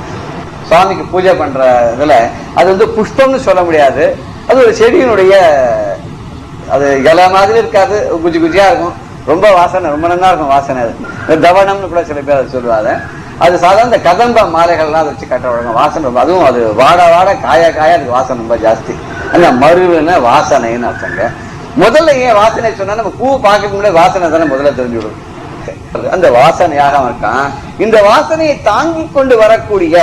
சுவாமிக்கு பூஜை பண்ற இதுல அது வந்து புஷ்பம்னு சொல்ல முடியாது, அது ஒரு செடியினுடைய, அது இலை மாதிரி இருக்காது, குச்சி குச்சியா இருக்கும், ரொம்ப வாசனை, ரொம்ப நல்லா இருக்கும் வாசனை. அது தவனம்னு கூட சில பேர் அது சொல்லுவாங்க. அது சாதாரண கதம்ப மாலைகள்லாம் அதை வச்சு கட்ட வழங்கும், வாசனை ரொம்ப. அதுவும் அது வாட வாட காய காய அதுக்கு வாசனை ரொம்ப ஜாஸ்தி. அந்த மருவுன்னு வாசனைன்னு அர்த்தங்க. முதல்ல ஏன் வாசனை சொன்னா, நம்ம பூ பார்க்க முடியாது, வாசனை தானே முதல்ல தெரிஞ்சுவிடும். அந்த வாசனையாக அவன் இருக்கான். இந்த வாசனையை தாங்கி கொண்டு வரக்கூடிய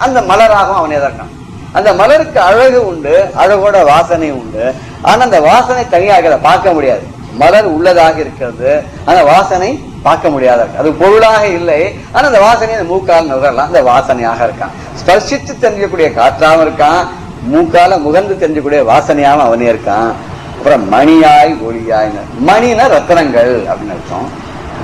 அந்த மலராகவும் அவனே தான் இருக்கான். அந்த மலருக்கு அழகு உண்டு, அழகோட வாசனை உண்டு. ஆனா அந்த வாசனை தனியாக பார்க்க முடியாது. மலர் உள்ளதாக இருக்கிறது, அந்த வாசனை பார்க்க முடியாத இருக்கு. அது பொருளாக இல்லை, ஆனா அந்த வாசனையை மூக்கால் நுகரலாம். அந்த வாசனையாக இருக்கான். ஸ்பர்சித்து தெரிஞ்சக்கூடிய காற்றாகவும் இருக்கான், மூக்கால முகர்ந்து தெரிஞ்சக்கூடிய வாசனையாகவும் அவனே இருக்கான். அப்புறம் மணியாய் ஒளியாய், மணினா ரத்தனங்கள் அப்படின்னு அர்த்தம்.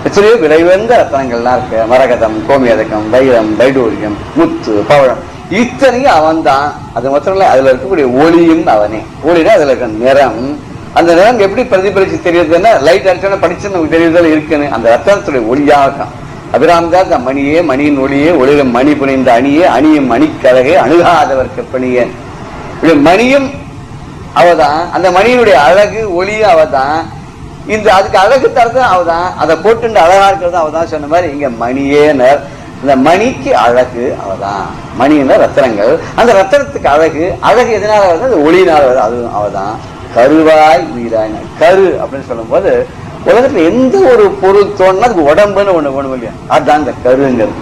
எத்தனையோ விலை உயர்ந்த ரத்தனங்கள்லாம் இருக்கு. மரகதம், கோமியதகம், வைரம், வைடூரியம், முத்து, பவழம், இத்தனையும் அவன் தான். அது மாத்திரம் இல்ல, அதுல இருக்கக்கூடிய ஒளியும் அவனே. ஒளினா அதுல இருக்க நிறம். அந்த நிறம் எப்படி பிரதிபலிச்சு தெரியுதுன்னா, லைட் அடிச்சோன்னா படிச்சு நமக்கு தெரியுதுல இருக்குன்னு அந்த ரத்தனத்துடைய ஒளியாக இருக்கான். அபிராம்தான் அந்த மணியே, மணியின் ஒளியே, ஒளிரும் மணி புனிந்த அணியே, அணியும் மணிக்கழகே, அணுகாதவர்க்கு பணியே. இப்படி மணியும் அவதான், அந்த மணியினுடைய அழகு ஒளியும் அவதான். இந்த அதுக்கு அழகு தரது அவதான், அதை போட்டு அழகா இருக்கிறது அவதான். சொன்ன மாதிரி இங்க மணியேனர், இந்த மணிக்கு அழகு அவதான். மணின்னா ரத்தனங்கள், அந்த ரத்தனத்துக்கு அழகு, அழகு எதனால வருது? அந்த ஒளியினால வருது, அதுவும் அவதான். கருவாய் உயிராய், கரு அப்படின்னு சொல்லும் போது உலகத்துல எந்த ஒரு பொருள் தோணுனா அதுக்கு உடம்புன்னு ஒண்ணு வேணும் இல்லையா, அதுதான் இந்த கருங்கிறது.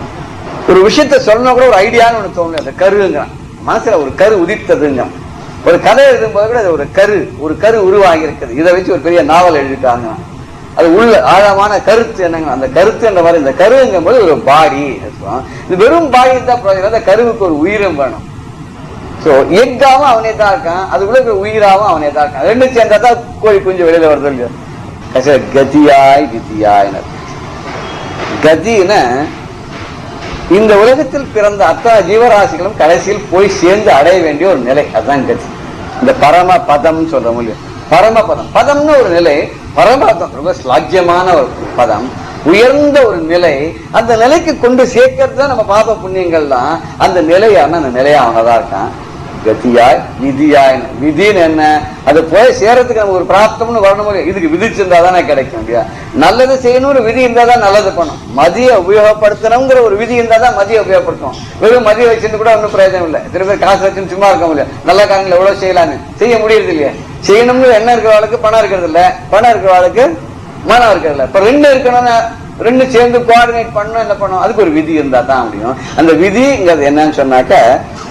ஒரு விஷயத்த சொல்லணும் கூட ஒரு ஐடியான்னு ஒண்ணு தோணும், அந்த கருங்கிறான். மனசுல ஒரு கரு உதித்ததுங்க. ஒரு கதை எழுதும்போது கூட ஒரு கரு உருவாகி இருக்குது. இதை வச்சு ஒரு பெரிய நாவல் எழுதிட்டாங்க. அது உள்ள ஆழமான கருத்து என்னங்க, அந்த கருத்து என்ற மாதிரி இந்த கருங்கும் போது ஒரு பாடி. இது வெறும் பாடி தான், அந்த கருவுக்கு ஒரு உயிரும் வேணும். சோ எக்காவும் அவனே தான் இருக்கான், அதுக்குள்ள உயிராவும் அவனே தான் இருக்கான். ரெண்டு சேர்ந்தா தான் கோழி குஞ்சு வெளியில வருது இல்லையா. கதியாய் விதியாய், கதினா இந்த உலகத்தில் பிறந்த அத்தனை ஜீவராசிகளும் கடைசியில் போய் சேர்ந்து அடைய வேண்டிய ஒரு நிலை, அதுதான் கதி. இந்த பரம பதம் சொல்றோம் இல்லையா, பரமபதம். பதம்னு ஒரு நிலை, பரமபதம் ரொம்ப ஸ்லாக்கியமான ஒரு பதம், உயர்ந்த ஒரு நிலை. அந்த நிலைக்கு கொண்டு சேர்க்கறது தான் நம்ம பாப புண்ணியங்கள் தான். அந்த நிலையான அந்த நிலையா அவனதான் இருக்கான். கதியாய் விதியாய், விதின்னு என்ன, அது போய் சேரத்துக்கு நம்ம ஒரு பிராப்தம்னு வரணும். இதுக்கு விதிச்சிருந்தா தானே கிடைக்கும் இல்லையா. நல்லது செய்யணும்னு விதி இருந்தா தான் நல்லது பண்ணும். மதிய உபயோகப்படுத்தணுங்கிற ஒரு விதி இருந்தா தான் மதிய உபயோகப்படுத்தும். வெறும் மதிய வச்சுட்டு கூட ஒன்றும் பிரயோஜனம் இல்லை. சில பேர் காசு வச்சுன்னு சும்மா இருக்க முடியல, நல்ல காரியங்கள் எவ்வளவு செய்யலான்னு செய்ய முடியறது இல்லையா. செய்யணும்னு எண்ணம் இருக்கிறவளுக்கு பணம் இருக்கிறது இல்ல, பணம் இருக்கிறவளுக்கு மனம் இருக்கிறது இல்ல. இப்ப ரெண்டு இருக்கணும்னு ரெண்டு சேர்ந்து கோஆர்டினேட் பண்ணணும், என்ன பண்ணும், அதுக்கு ஒரு விதி இருந்தா தான் முடியும். அந்த விதிங்கிறது என்னன்னு சொன்னாக்க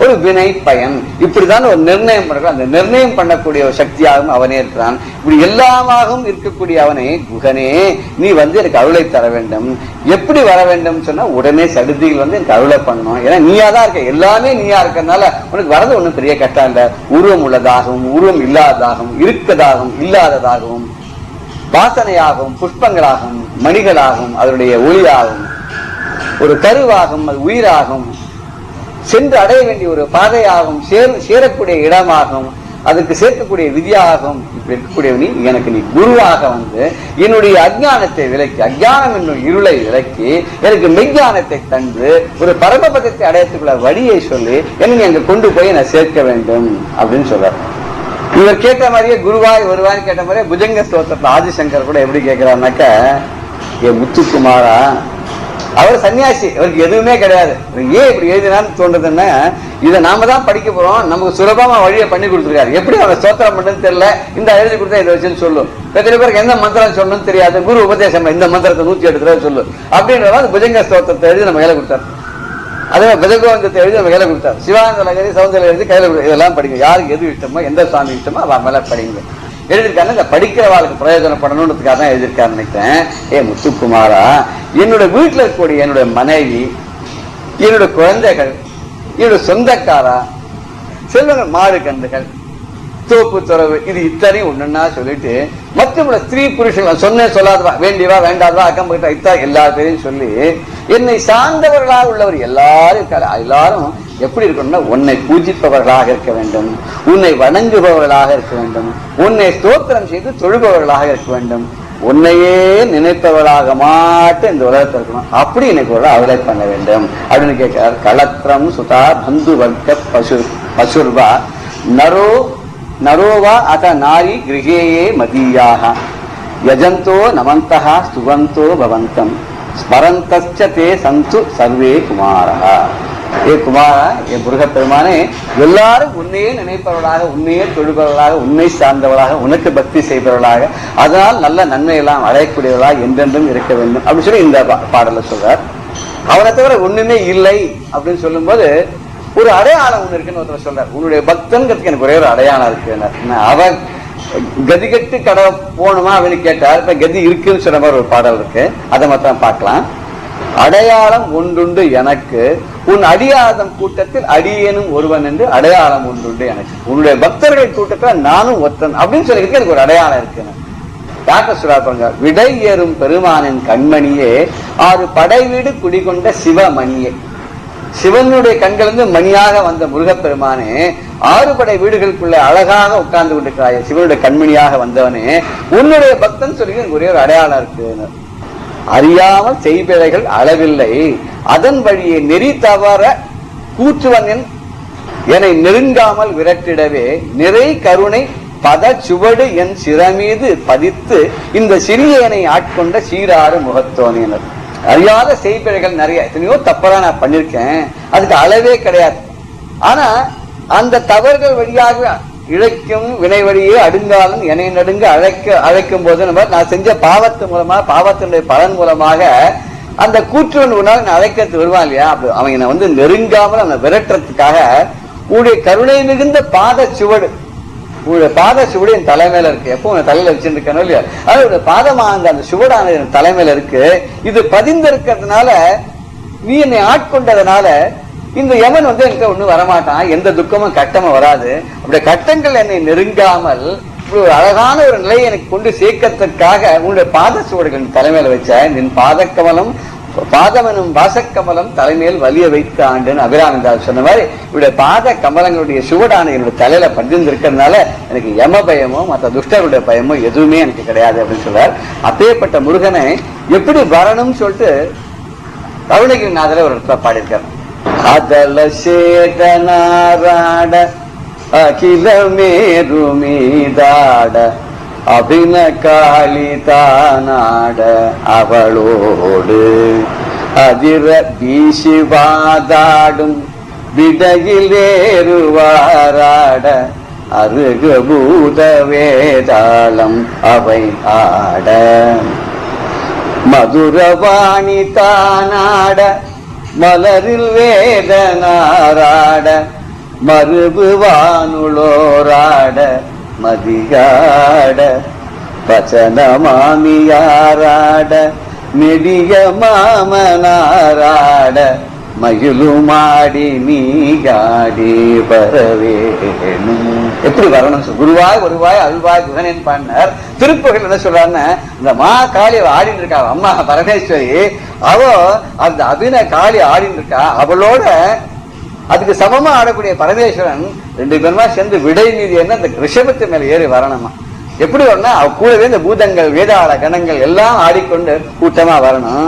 ஒரு வினை பயன், இப்படிதான் ஒரு நிர்ணயம் பண்ற. அந்த நிர்ணயம் பண்ணக்கூடிய ஒரு சக்தியாகவும் அவனே இருக்கிறான். இப்படி எல்லாமாகவும் இருக்கக்கூடிய அவனே, குகனே நீ எனக்கு அருளை தர வேண்டும். எப்படி வர வேண்டும் சொன்னா, உடனே சடுதியில் எனக்கு அருளை பண்ணணும். ஏன்னா நீயா தான் இருக்க, எல்லாமே நீயா இருக்கிறதுனால உனக்கு வரது ஒண்ணும் பெரிய கஷ்டம் இல்லை. உருவம் உள்ளதாகவும் உருவம் இல்லாததாகவும் இருக்கதாகவும் இல்லாததாகவும் வாசனையாகவும் புஷ்பங்களாகவும் மணிகளாகவும் அதனுடைய ஒளியாகவும் ஒரு கருவாகவும் அது உயிராகும், சென்று அடைய வேண்டிய ஒரு பாதையாகவும் சேரக்கூடிய இடமாகவும் அதுக்கு சேர்க்கக்கூடிய விதியாகவும் இப்ப இருக்கக்கூடிய நீ எனக்கு நீ குருவாக என்னுடைய அஜ்ஞானத்தை விலக்கி, அஜ்ஞானம் என்னும் இருளை விலக்கி எனக்கு மெய்ஞானத்தை தந்து ஒரு பரமபதத்தை அடையத்துக்குள்ள வழியை சொல்லி என்னை அங்க கொண்டு போய் நான் சேர்க்க வேண்டும் அப்படின்னு சொல்றார். இவர் கேட்ட மாதிரியே குருவாய் வருவான்னு கேட்ட மாதிரியே புஜங்க ஸ்தோத்திரத்துல ஆதிசங்கர் கூட எப்படி கேட்கிறாருனாக்க, ஏ முத்துக்குமாரா, அவர் சன்னியாசி, அவருக்கு எதுவுமே கிடையாது. ஏன் இப்படி எழுதினான்னு தோன்றதுன்னா, இதை நாம தான் படிக்க போறோம், நமக்கு சுலபமா வழியை பண்ணி கொடுத்துருக்காரு. எப்படி அவரை ஸ்தோத்திரம் பண்ணுன்னு தெரியல, இந்த எழுதி கொடுத்தா இதை வச்சுன்னு சொல்லு. எத்தனை பேருக்கு எந்த மந்திரம் சொல்லணும்னு தெரியாது, குரு உபதேசம் இந்த மந்திரத்தை 108 தடவை சொல்லு அப்படின்ற புஜங்க ஸ்தோத்திரத்தை எழுதி நம்ம கையில கொடுத்தாரு. அதே பஜகோவிந்தத்தை எழுதி நம்ம கையில கொடுத்தாரு. சிவானந்த நகரி சௌந்தர்யம் எழுதி கையில கொடுத்தாரு. இதெல்லாம் படிங்க, யாருக்கு எது இஷ்டமோ எந்த சுவாமி இஷ்டமோ அவன் மேல படிங்க எழுதியிருக்காரு. இந்த படிக்கிறவாளுக்கு பிரயோஜனப்படணுன்றதுக்காக தான் எழுதியிருக்காரு நினைக்கிறேன். ஏ முத்துக்குமாரா, என்னோட வீட்டுல இருக்கக்கூடிய என்னுடைய மனைவி, என்னோட குழந்தைகள், என்னோட சொந்தக்காரா, செல்வங்கள், மாடு கண்டுகள், தோப்பு துறவு, இது இத்தனையும் ஒண்ணுன்னா சொல்லிட்டு மற்ற ஸ்திரீ புருஷன் சொன்னேன் சொல்லாதவா, வேண்டியவா வேண்டாதவா, அக்கம் பக்கத்தா இத்தா எல்லா பேரையும் சொல்லி என்னை சார்ந்தவர்களாக உள்ளவர் எல்லாரும் எப்படி இருக்கணும்னா, உன்னை பூஜிப்பவர்களாக இருக்க வேண்டும், உன்னை வணங்குபவர்களாக இருக்க வேண்டும், உன்னை ஸ்தோத்திரம் செய்து தொழுபவர்களாக இருக்க வேண்டும், உன்னையே நினைப்பவர்களாக மாட்டு இந்த உலகத்தில் இருக்கணும். அப்படி எனக்கு ஒரு அவளை பண்ண வேண்டும் அப்படின்னு கேட்கிறார். களத்திரம் சுதா பந்து வர்க்க பசுர்வா நரோவா அத நாரி கிரகேயே மதீயாக யஜந்தோ நமந்தஹ ஸ்துவந்தோ பவந்தம் ஸ்மரந்தஸ்ச தே சந்து சர்வே குமாரஹ. ஏ குமாரா, என் முருகப்பெருமானே, எல்லாரும் உன்னையே நினைப்பவர்களாக, உன்னையே தொழுபவர்களாக, உன்னை சார்ந்தவர்களாக, உனக்கு பக்தி செய்பவர்களாக, அதனால் நல்ல நன்மை எல்லாம் அடையக்கூடியவர்களாக என்றென்றும் இருக்க வேண்டும் அப்படின்னு சொல்லி இந்த பாடல சொல்றார். அவனை தவிர ஒண்ணுமே இல்லை அப்படின்னு சொல்லும் போது ஒரு அடையாளம் ஒண்ணு இருக்குன்னு ஒருத்தர் சொல்றார். உன்னுடைய பக்தன்கிறதுக்கு எனக்கு ஒரே ஒரு அடையாளம் இருக்கு. அவன் கதிகட்டு கடை போகணுமா அப்படின்னு கேட்டார். இப்ப கதி இருக்குன்னு சொன்ன மாதிரி ஒரு பாடல் இருக்கு, அதை மாத்திரம் பார்க்கலாம். அடையாளம் ஒன்றுண்டு எனக்கு, உன் அடியாதம் கூட்டத்தில் அடியேனும் ஒருவன் என்று அடையாளம் ஒன்றுண்டு எனக்கு. உன்னுடைய பக்தர்கள் கூட்டத்தில் நானும் ஒருத்தன் அப்படின்னு சொல்லிட்டு எனக்கு ஒரு அடையாளம் இருக்கு. டாக்டர் சொல்றாங்க, விடை ஏறும் பெருமானின் கண்மணியே, 6 படை வீடு குடிகொண்ட சிவமணியே. சிவனுடைய கண்களிலிருந்து மணியாக வந்த முருகப்பெருமானே, 6 படை வீடுகளுக்குள்ள அழகாக உட்கார்ந்து கொண்டிருக்கிறாய், சிவனுடைய கண்மணியாக வந்தவனே, உன்னுடைய பக்தன் சொல்லி ஒரே ஒரு அடையாளம் இருக்கு. அறியாமல் செய்பிழைகள் அளவில்லை, அதன் வழியை நெறி தவற கூற்றுவன் என்னை நெருங்காமல் விரட்டிடவே, நிறை கருணை பத சுவடு என் சிறமீது பதித்து இந்த சிறியனை ஆட்கொண்ட சீராறு முகத்தோனினர். அறியாத செய்பிழைகள் நிறைய, எத்தனையோ தப்பதான் நான் பண்ணிருக்கேன், அதுக்கு அளவே கிடையாது. ஆனா அந்த தவறுகள் வழியாக இழைக்கும் வினை வழியே அடுங்காலும் என்னை நடுங்க அழைக்கும் போது நான் செஞ்ச பாவத்து மூலமா, பாவத்தினுடைய பலன் மூலமாக அந்த கூற்றுவன் ஒரு நாள் அழைக்கிறது வருவான் இல்லையா, அவங்க வந்து நெருங்காமல் அந்த விரட்டுறதுக்காக உங்களுடைய கருணை மிகுந்த பாத சுவடு, உங்களுடைய பாத சுவடு என் தலைமையில இருக்கு. எப்போ உன் தலையில வச்சுருக்கணும் இல்லையா, அதோட பாதமாக அந்த சுவடானது என் தலைமையில இருக்கு. இது பதிந்திருக்கிறதுனால, நீ என்னை ஆட்கொண்டதுனால இந்த யமன் வந்து என்கிட்ட ஒண்ணு வரமாட்டான், எந்த துக்கமும் கட்டமும் வராது. அப்படியே கட்டங்கள் என்னை நெருங்காமல் ஒரு அழகான ஒரு நிலையை எனக்கு கொண்டு சேர்க்கறதுக்காக உன்னுடைய பாத சுவடுகள் தலைமையில வச்ச. நின் பாதக்கமலம் பாதமெனும் வாசக்கமலம் தலைமையில் வலிய வைத்த ஆண்டுன்னு அபிராமிதாஸ் சொன்ன மாதிரி இவருடைய பாத கமலங்களுடைய சுவடான என்னுடைய தலையில பதிந்திருக்கிறதுனால எனக்கு யம பயமோ மற்ற துஷ்டருடைய பயமோ எதுவுமே எனக்கு கிடையாது அப்படின்னு சொல்றார். அப்பேற்பட்ட முருகனை எப்படி வரணும்னு சொல்லிட்டு கருணகிரிநாதர் ஒரு இடத்துல பாடியிருக்கார். அதல சேதனாராட அகில மேரு மீதாட அபின காளி தானாட அவளோடு அதிர வீசிவாதாடும் விடையில் ஏறுவாராட அருகு பூத வேதாளம் அவை ஆட மதுரவாணி தானாட மலரில் வேதனாராட மறுபு வானுளோராட மதியாட பச்சன மாமியாராட நெடிய மாமனாராட மயிலுமாடி நீகாடி வரவேணும். எப்படி வரணும்? குருவாய் வருவாய் அருள்வாய் குகனின் பாடினார். திருப்புகள் என்ன சொல்றாருன்னு, இந்த மா காளி ஆடின்னு இருக்கா, அம்மா பரமேஸ்வரி, அவ அந்த அபின காளி ஆடின்னு இருக்கா, அவளோட அதுக்கு சமமா ஆடக்கூடிய பரமேஸ்வரன் 2 பேருமா சேர்ந்து விடை நீதி என்ன இந்த ரிஷபத்து மேல ஏறி வரணுமா. எப்படி வரணும்? அவ கூடவே இந்த பூதங்கள் வேதாள கணங்கள் எல்லாம் ஆடிக்கொண்டு கூட்டமா வரணும்.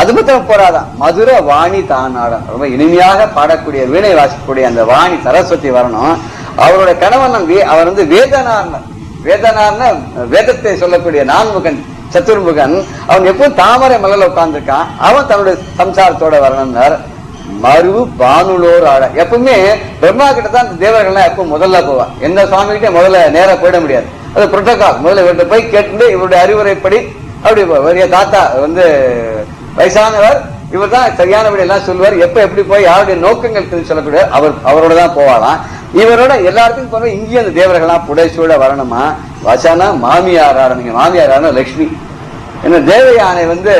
அது மட்டும் போறாதான், மதுர வாணி தானாடம், ரொம்ப இனிமையாக பாடக்கூடிய வீணை வாசிக்கக்கூடிய அந்த வாணி சரஸ்வதி வரணும். அவரோட கணவன் அவர் வந்து வேதனார்னா வேதத்தை சொல்லக்கூடிய நான்முகன் சத்துர்முகன், அவன் எப்பவும் தாமரை மலர்ல உட்கார்ந்துருக்கான், அவன் தன்னுடைய சம்சாரத்தோட வரணும்னார். மறு பானுளோர் ஆட, எப்பவுமே பிரம்மா கிட்ட தான் இந்த தேவர்கள்லாம் எப்பவும் முதல்ல போவான். எந்த சுவாமி கிட்ட முதல்ல நேர போயிட முடியாது, அது புரோட்டோகால். முதல்ல இவர்கிட்ட போய் கேட்டு இவருடைய அறிவுரைப்படி அப்படி பெரிய தாத்தா வந்து வயசானவர், இவர் தான் சரியானபடி எல்லாம் சொல்லுவார். எப்ப எப்படி போய் யாருடைய நோக்கங்கள் சொல்லக்கூடிய அவரோட தான் போவாளாம். இவரோட எல்லாருக்கும் போன இங்கேயும் அந்த தேவர்கள்லாம் புடைசூழ வரணுமா. வசனா மாமியார் ஆரம்பிங்க, மாமியார் ஆரம்ப லட்சுமி. என்ன தேவயானை வந்து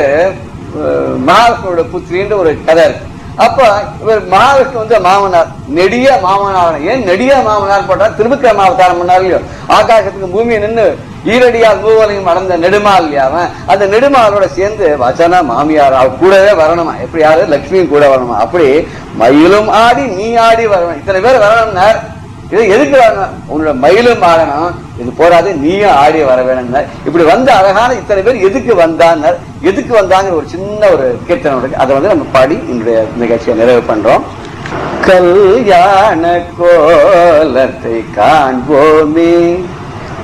மகாவிஷ்ணுவோட புத்திரின்ற ஒரு கதை இருக்கு. அப்ப இவர் மகாவிஷ்ணு வந்து மாமனார், நெடிய மாமனார். ஏன் நெடிய மாமனார் போட்டா, திருவிக்கிரம அவதாரம் பண்ணார் இல்லையோ, ஆகாசத்துக்கு பூமியை நின்று ஈரடியால் மூவலையும் மறந்த நெடுமால் இல்லையா, அந்த நெடுமாலோட சேர்ந்து வச்சனா மாமியார் அவ கூடவே வரணுமா. எப்படி யாரு? லட்சுமியும் கூட வரணுமா. அப்படி மயிலும் ஆடி நீ ஆடி வரணும். இத்தனை பேர் வரணும்னா இது எதுக்கு வரணும்? உன்னோட மயிலும் ஆடணும், இது போராது நீயும் ஆடி வர வேணும்னார். இப்படி வந்த அழகான இத்தனை பேர் எதுக்கு வந்தார், எதுக்கு வந்தாங்கிற ஒரு சின்ன ஒரு கீர்த்தனை இருக்கு. அதை வந்து நம்ம பாடி இன்றைய நிகழ்ச்சியை நிறைவு பண்றோம். கல்யாண கோலத்தை காண்போமே,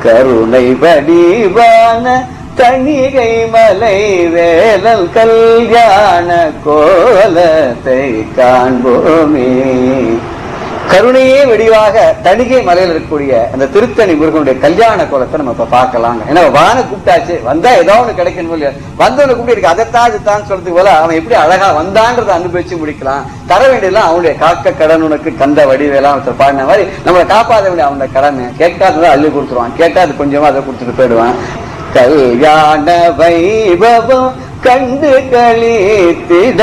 கருணை வடிவான தணிகை மலை வேலல் கல்யாண கோலத்தை காண்போமே. கருணையே வடிவாக தணிகை மலையில் இருக்கக்கூடிய அந்த திருத்தணி முருகனுடைய கல்யாண கோலத்தை நம்ம இப்ப பார்க்கலாங்க. ஏன்னா வான கூப்பிட்டாச்சு, வந்தா ஏதோ ஒண்ணு கிடைக்கணும் இல்லையா, வந்தவனை கூப்பிட்டு இருக்கு அதைத்தான் இதுதான் சொல்றதுக்கு போல அவன் எப்படி அழகா வந்தான்றதை அனுபவிச்சு முடிக்கலாம். தர வேண்டியதெல்லாம் அவனுடைய காக்க கடன் உனக்கு கந்த வடிவேலாம் ஒருத்தர் பாடின மாதிரி நம்மளை காப்பாற்ற வேண்டிய அவனோட கடன். கேட்காததை அள்ளி கொடுத்துருவான், கேட்டாது கொஞ்சமா அதை கொடுத்துட்டு போயிடுவான். கல்யாண வைபவம் கண்டு களித்திட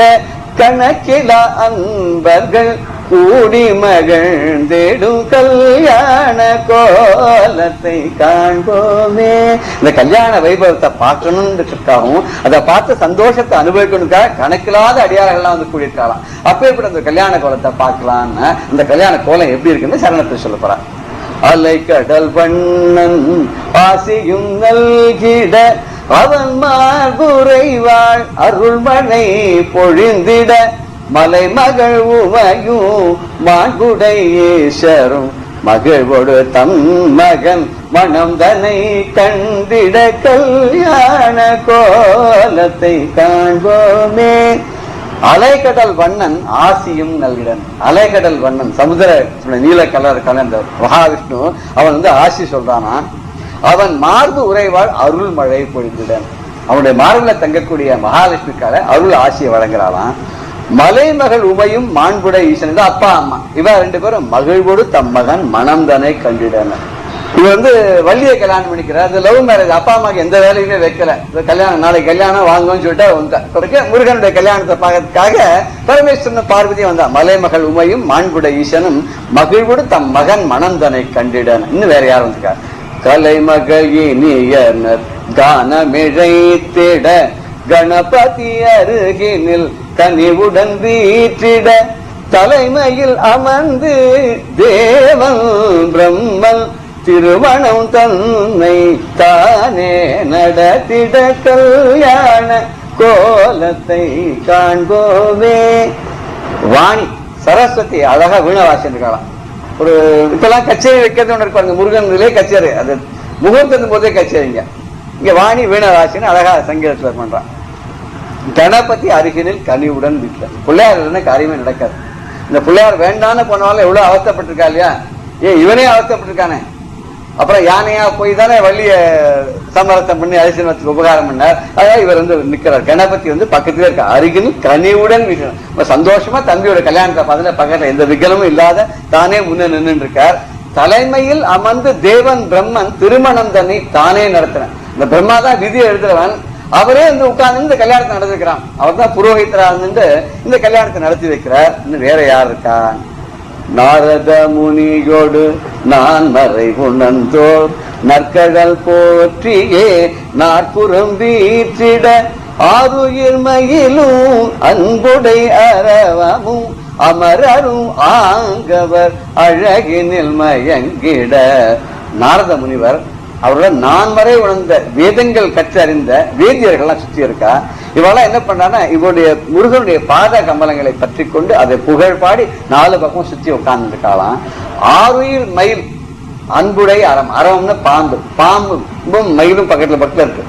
கணக்கில அன்பர்கள் கூடி மகிழ்ந்திடும் கல்யாண கோலத்தை காண்போமே. இந்த கல்யாண வைபவத்தை பார்க்கணுன்றதுக்காகவும் அதை பார்த்து சந்தோஷத்தை அனுபவிக்கணுக்காக கணக்கில்லாத அடியார்கள்லாம் வந்து கூடியிருக்கலாம். அப்பேற்பட்ட அந்த கல்யாண கோலத்தை பார்க்கலான்னு அந்த கல்யாண கோலம் எப்படி இருக்குன்னு சரணத்தை சொல்ல போறான். அலை கடல் வண்ணன் ஆசியும் நல்கிட அவன் மார்புரைவாள் அருள்மழை பொழிந்திட மலை மகள் உமையும் மாண்புடை ஈஸ்வரும் மகிழ்வோடு தம் மகன் மனம் தன்னை கண்டிட கல்யாண கோலத்தை காண்போமே. அலைக்கடல் வண்ணன் ஆசியும் நல்கிடன். அலைக்கடல் வண்ணன் சமுதிர நீல கலர் கலந்த மகாவிஷ்ணு அவன் வந்து ஆசி சொல்றானா. அவன் மார்பு உறைவாள் அருள் மழை பொழிந்திடன். அவனுடைய மார்பில தங்கக்கூடிய மகாலட்சுமிக்கால அருள் ஆசியை வழங்குறாளாம். மலைமகள் உமையும் மாண்புடை ஈசன் அப்பா அம்மா இவ ரெண்டு பேரும் மகிழ்வோடு தம் மகன் மனம் தன்னை கண்டிடன. இவ வந்து வள்ளியை கல்யாணம் பண்ணிக்கிறார். அது லவ் மேரேஜ். அப்பா அம்மாக்கு எந்த வேலையுமே வைக்கல. கல்யாணம் நாளைக்கு கல்யாணம் வாங்குன்னு சொல்லிட்டு முருகனுடைய கல்யாணத்தை பார்க்கறதுக்காக பரமேஸ்வரன் பார்வதியும் வந்தா. மலைமகள் உமையும் மாண்புடை ஈசனும் மகிழ்வோடு தம் மகன் மனம் தன்னை கண்டிடன. இன்னும் வேற யாரும் வந்துக்கா. கலைமகள் இனியனர் கானமிழைத்திட கணபதி அருகினில் கனிவுடன் வீற்றிட தலைமையில் அமர்ந்து தேவன் பிரம்மன் திருமணம் தன்னை தானே நடத்திட கல்யாண கோலத்தை காண்போமே. வாணி சரஸ்வதி அழகா வீணவாசி இருக்கலாம். ஒரு இப்பெல்லாம் கச்சேரி வைக்கிறது ஒன்று இருப்பாங்க. முருகன்களே கச்சேரி, அது முகூர்த்தத்தின் போதே கச்சேரிங்க. இங்க வாணி வீணவாசின்னு அழகா சங்கீதத்துல பண்றான். கணபதி அருகினில் கனிவுடன் வீட்டுல பிள்ளையார் இல்லைன்னா காரியமே நடக்காது. இந்த பிள்ளையார் வேண்டான்னு போனாலும் எவ்வளவு அவஸ்தப்பட்டிருக்கா இல்லையா. இவனே அவஸ்தப்பட்டிருக்கானே. அப்புறம் யானையா போய் தானே வள்ளிய சமரசம் பண்ணி அரிசனத்துக்கு உபகாரம் பண்ணார். அதாவது இவர் வந்து நிக்கிறார். கணபதி வந்து பக்கத்துல இருக்க அருகினில் கனிவுடன் வீட்டு சந்தோஷமா தம்பியோட கல்யாணத்தை பார்த்துல பக்கத்துல எந்த விகலமும் இல்லாத தானே முன்ன நின்று இருக்கார். தலைமையில் அமர்ந்து தேவன் பிரம்மன் திருமணம் தன்னை தானே நடத்தினார். இந்த பிரம்மா தான் விதியை எழுதுறவன். அவரே வந்து உட்கார்ந்து இந்த கல்யாணத்தை நடத்தி வைக்கிறான். அவர் தான் புரோஹிதரா இருந்து இந்த கல்யாணத்தை நடத்தி வைக்கிறார். இன்னும் வேற யார் இருக்கா. நாரத முனியோடு நான் மறை உணர்ந்தோர் நற்கடல் போற்றியே நாற்புறம் வீற்றிட ஆருயிர் மயிலும் அன்புடை அரவமும் அமரரும் ஆங்கவர் அழகினில் மயங்கிட. நாரத முனிவர் அவரோட நான் வரை உணர்ந்த வேதங்கள் கற்றறிந்த வேதியர்கள்லாம் சுற்றி இருக்கா. இவெல்லாம் என்ன பண்ணான்னா இவருடைய முருகனுடைய பாத கமலங்களை பற்றி கொண்டு அதை புகழ் பாடி 4 பக்கம் சுற்றி உட்கார்ந்து இருக்காளாம். ஆருயிர் மயில் அன்புடை அறம். அறம்னு பாம்பு. பாம்பும் மயிலும் பக்கத்துல இருக்கு.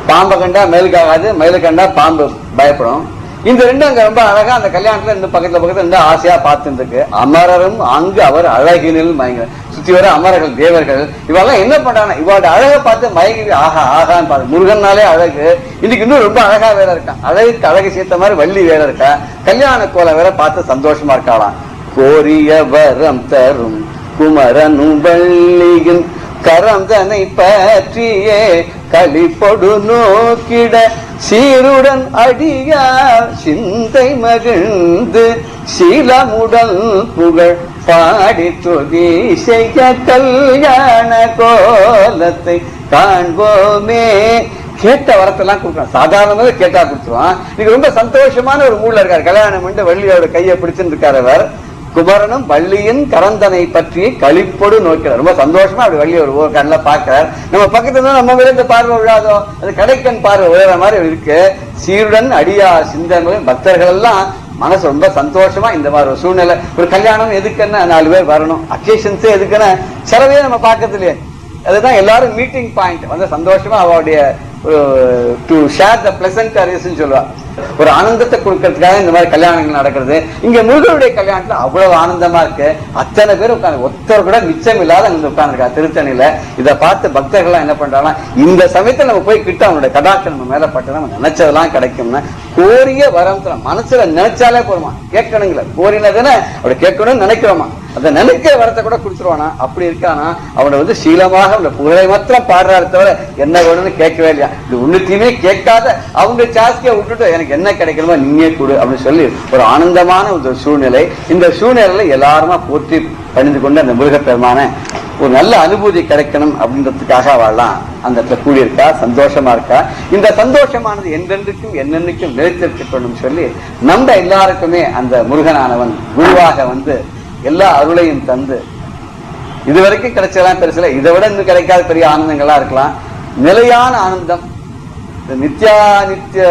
பாம்பை கண்டா மயிலுக்காகாது, மயிலை கண்டா பாம்பு பயப்படும். இந்த ரெண்டும் அங்க ரொம்ப அழகா அந்த கல்யாணத்துல இந்த பக்கத்துல இருந்து ஆசையா பார்த்துட்டு இருக்கு. அமரரும் அங்கு அவர் அழகினில் மயங்க. சுத்தி வர அமரர்கள் தேவர்கள் இவெல்லாம் என்ன பண்றாங்க, இவளோட அழகை பார்த்து மயங்கி ஆஹா ஆகான்னு பாரு. முருகன்னாலே அழகு. இன்னைக்கு இன்னும் ரொம்ப அழகா வேற இருக்கான். அழகுக்கு அழகு சேர்த்த மாதிரி வள்ளி வேற இருக்கா. கல்யாண கோலை வேற பார்த்து சந்தோஷமா இருக்காளாம். கோரிய வரம் தரும் குமரனும் வள்ளியின் கரம் தன்னை பற்றியே களிப்பொடு நோக்கிட சீருடன் அடியார் சிந்தை மகிழ்ந்து சீலமுடல் புகழ் பாடி துதி செய்ய கல்யாண கோலத்தை காண்போமே. கேட்ட வரத்தெல்லாம் கொடுக்குறான். சாதாரணமாக கேட்டா கொடுத்துருவான். நீங்க ரொம்ப சந்தோஷமான ஒரு மூட்ல இருக்காரு. கல்யாணம் பண்ணி வள்ளியோட கையை பிடிச்சுட்டு இருக்காரு. அவர் குமரனும் வள்ளியின் கரந்தனை பற்றி களிப்போடு நோக்கிறார். ரொம்ப சந்தோஷமா அப்படி வள்ளி ஒரு கண்ணில் பார்க்கிறார். நம்ம பக்கத்துல நம்ம விழுந்த பார்வை விழாதோ, அது கடைக்கண் பார்வை விழுற மாதிரி இருக்கு. சீருடன் அடியா சிந்தனை பக்தர்கள் எல்லாம் மனசு ரொம்ப சந்தோஷமா இந்த மாதிரி ஒரு சூழ்நிலை. ஒரு கல்யாணம் எதுக்குன்னா 4 பேர் வரணும். அக்கேஷன்ஸே எதுக்குன்னா செலவே நம்ம பார்க்கறது இல்லையே. அதுதான் எல்லாரும் மீட்டிங் பாயிண்ட் வந்து சந்தோஷமா அவருடைய டு ஷேர் த பிளசன்ட் அரியர்ஸ்ன்னு சொல்லுவா. ஒரு ஆனந்தத்தை கொடுக்கறதுக்காக இந்த மாதிரி கல்யாணங்கள் நடக்கிறது. இங்க முருகனுடைய கல்யாணத்துல அவ்வளவு ஆனந்தமா இருக்கு. அத்தனை பேர் உட்காந்து, ஒருத்தர் கூட மிச்சம் இல்லாத அங்க உட்காந்துருக்கா திருத்தணியில. இதை பார்த்து பக்தர்கள் என்ன பண்றாங்கன்னா, இந்த சமயத்துல நம்ம போய் கிட்ட அவனுடைய கடாட்சம் நம்ம மேல பட்டு நம்ம நினைச்சதெல்லாம் கிடைக்கும்னா, கோரிய வரம் மனசுல நினைச்சாலே போருமா, கேட்கணுங்கள கோரினதுன்னு அப்படி கேட்கணும்னு நினைக்கிறோமா, அந்த நினைக்கிற வரத்தை கூட கொடுத்துருவானா. அப்படி இருக்கானா அவனை வந்து சீலமாக அவனை புகழை மாத்திரம் பாடுறாரு தவிர என்ன வேணும்னு கேட்கவே இல்லையா. இது ஒண்ணுத்தையுமே கேட்காத அவங்க சாஸ்தியை விட்டுட்டு எனக்கு என்ன கிடைக்கணுமோ நீயே கொடு அப்படின்னு சொல்லி ஒரு ஆனந்தமான ஒரு சூழ்நிலை. இந்த சூழ்நிலையில எல்லாருமா போற்றி பணிந்து கொண்டு அந்த முருகப்பெருமான ஒரு நல்ல அனுபூதி கிடைக்கணும் அப்படின்றதுக்காக அவெல்லாம் அந்த இடத்துல கூடியிருக்கா, சந்தோஷமா இருக்கா. இந்த சந்தோஷமானது என்றென்றைக்கும் என்னென்னைக்கும் நிலைத்திருக்கணும் சொல்லி நம்ம எல்லாருக்குமே அந்த முருகனானவன் குருவாக வந்து எல்லா அருளையும் தந்து, இதுவரைக்கும் கிடைச்சதெல்லாம் பெருசுல, இதை விட இன்னும் கிடைக்காத பெரிய ஆனந்தங்களா இருக்கலாம். நிலையான ஆனந்தம், நித்திய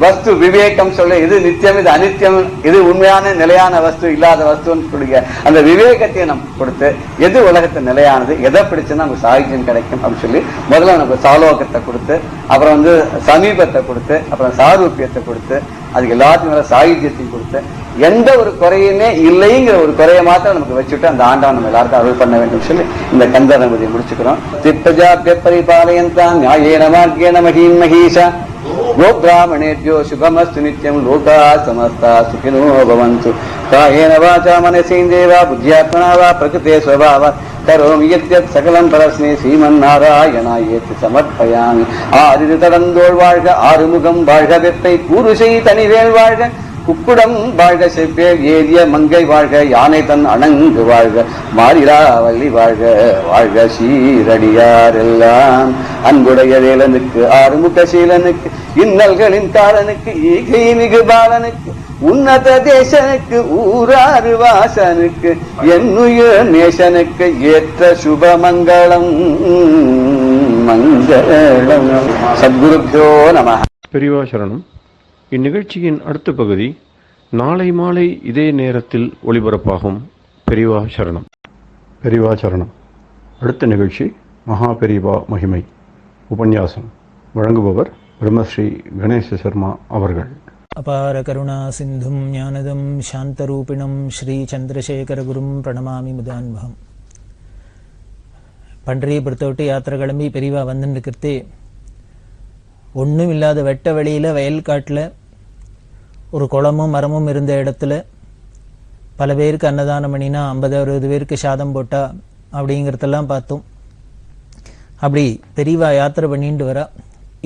வஸ்து விவேகம் சொல்ல, இது நித்தியம் இது அனித்தியம், இது உண்மையான நிலையான வஸ்து இல்லாத வஸ்துன்னு சொல்லுங்க. அந்த விவேகத்தை நம்ம கொடுத்து எது உலகத்தை நிலையானது, எதை பிடிச்சுன்னா நமக்கு சாகித்யம் கிடைக்கும் அப்படின்னு சொல்லி முதல்ல நமக்கு சாலோகத்தை கொடுத்து, அப்புறம் வந்து சமீபத்தை கொடுத்து, அப்புறம் சாரூபியத்தை கொடுத்து, அதுக்கு எல்லாத்துக்கும் மேல சாகித்யத்தையும் கொடுத்து, எந்த ஒரு குறையுமே இல்லைங்கிற ஒரு குறையை மாத்திரம் நமக்கு வச்சுட்டு அந்த ஆண்டவன் நம்ம எல்லாருக்கும் அருள் பண்ண வேண்டும் சொல்லி இந்த கந்தர் நம்பதியை முடிச்சுக்கிறோம். திப்பஜாபிய பரிபாலயந்தான் நியாயேன மார்கேன மஹீம் மஹீஷா கோப்ராமணேத்யோ சுபமஸ்து நித்யம் லோகா சமஸ்தா சுகினோ பவந்து காயேன வாசா மனசேந்திரேவா புத்தியாத்மனா வா பிரகிருதே ஸ்வபாவா கரோமி யத்யத் சகலம் பரஸ்மே ஸ்ரீமன் நாராயணாயேத்தி சமர்ப்பயாமி. ஆறிரு தடந்தோள் வாழ்க, ஆறுமுகம் வாழ்க, வெப்பை கூறுசை தனிவேல் வாழ்க, குக்குடம் வாழ்க, செவ்வேல் ஏரிய மங்கை வாழ்க, யானை தன் அணங்கு வாழ்க, மாரிராவல்லி வாழ்க, வாழ்க சீரடியார் எல்லாம். அன்புடைய வேலனுக்கு ஆறுமுக சீலனுக்கு, இன்னல்களின் காலனுக்கு, ஈகை மிகு பாலனுக்கு, உன்னத தேசனுக்கு, ஊராறு வாசனுக்கு, என்னுயிர் நேசனுக்கு ஏற்ற சுபமங்களம் மங்களம். சத்குருப்யோ நமः. பெரியவா சரணம். இந்நிகழ்ச்சியின் அடுத்த பகுதி நாளை மாலை இதே நேரத்தில் ஒளிபரப்பாகும். பெரியவா சரணம். பெரியவா சரணம். அடுத்த நிகழ்ச்சி மகா பெரியவா மகிமை உபன்யாசம். வழங்குபவர் பிரம்மஸ்ரீ கணேச சர்மா அவர்கள். அபார கருணா சிந்தும் ஞானதம் சாந்தரூபிணம் ஸ்ரீ சந்திரசேகர குரும் பிரணமாமி முதான்வகம். பண்டரிபுரத்தை விட்டு யாத்திரை கிளம்பி பெரியவா வந்துருக்கிறதே, ஒன்றும் இல்லாத வெட்ட வெளியில் வயல் காட்டில் ஒரு குளமும் மரமும் இருந்த இடத்துல பல பேருக்கு அன்னதானம் பண்ணினா 50-60 பேருக்கு சாதம் போட்டா அப்படிங்கிறதெல்லாம் பார்த்தோம். அப்படி பெரியவா யாத்திரை பண்ணிட்டு வரா.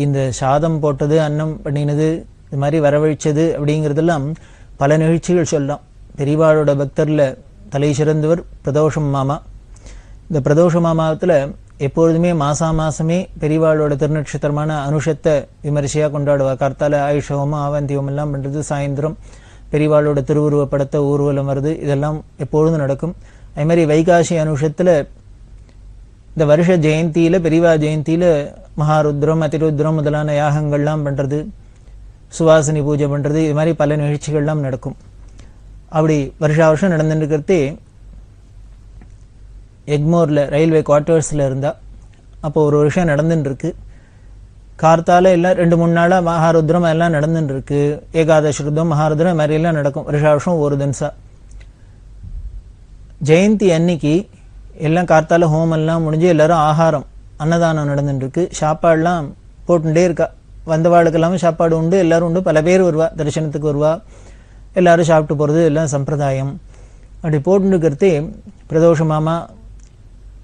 இந்த சாதம் போட்டது, அன்னம் பண்ணினது, இது மாதிரி வரவழைச்சது அப்படிங்கிறதெல்லாம் பல நிகழ்ச்சிகள் சொல்லலாம். பெரியவாளோட பக்தரில் தலை சிறந்தவர் பிரதோஷம் மாமா. இந்த பிரதோஷ மாமாவத்தில் எப்பொழுதுமே மாசமே பெரியவாளோட திருநட்சத்திரமான அனுஷத்தை விமரிசையாக கொண்டாடுவா. கார்த்தால ஆயுஷோமம் ஆவந்தியோம் எல்லாம் பண்ணுறது, சாயந்தரம் பெரியவாளோட திருவுருவ படத்தை ஊர்வலம் வருது, இதெல்லாம் எப்பொழுதும் நடக்கும். அதே மாதிரி வைகாசி அனுஷத்தில் இந்த வருஷ ஜெயந்தியில், பெரியவா ஜெயந்தியில் மகாருத்ரம் அதிருத்ரம் முதலான யாகங்கள்லாம் பண்ணுறது, சுவாசினி பூஜை பண்ணுறது, இது மாதிரி பல நிகழ்ச்சிகள்லாம் நடக்கும். அப்படி வருஷம் நடந்துருக்கிறதே எக்மோரில் ரயில்வே குவார்ட்டர்ஸில் இருந்தால் அப்போ ஒரு வருஷம் நடந்துட்டுருக்கு. கார்த்தால எல்லாம் 2-3 நாளாக மகாருத்ரம் எல்லாம் நடந்துட்டுருக்கு. ஏகாதசி ருத்ரம் மகாருத்ரம் மாதிரியெல்லாம் நடக்கும் வருஷம் ஒரு தினசா. ஜெயந்தி அன்னைக்கு எல்லாம் கார்த்தால ஹோமெல்லாம் முடிஞ்சு எல்லாரும் ஆகாரம் அன்னதானம் நடந்துட்டுருக்கு. சாப்பாடெலாம் போட்டுட்டே இருக்கா. வந்தவாளுக்கெல்லாமே சாப்பாடு உண்டு, எல்லோரும் உண்டு. பல பேர் வருவா, தரிசனத்துக்கு வருவா, எல்லோரும் சாப்பிட்டு போகிறது எல்லாம் சம்பிரதாயம். அப்படி போட்டுருக்கிறதே பிரதோஷ மாமா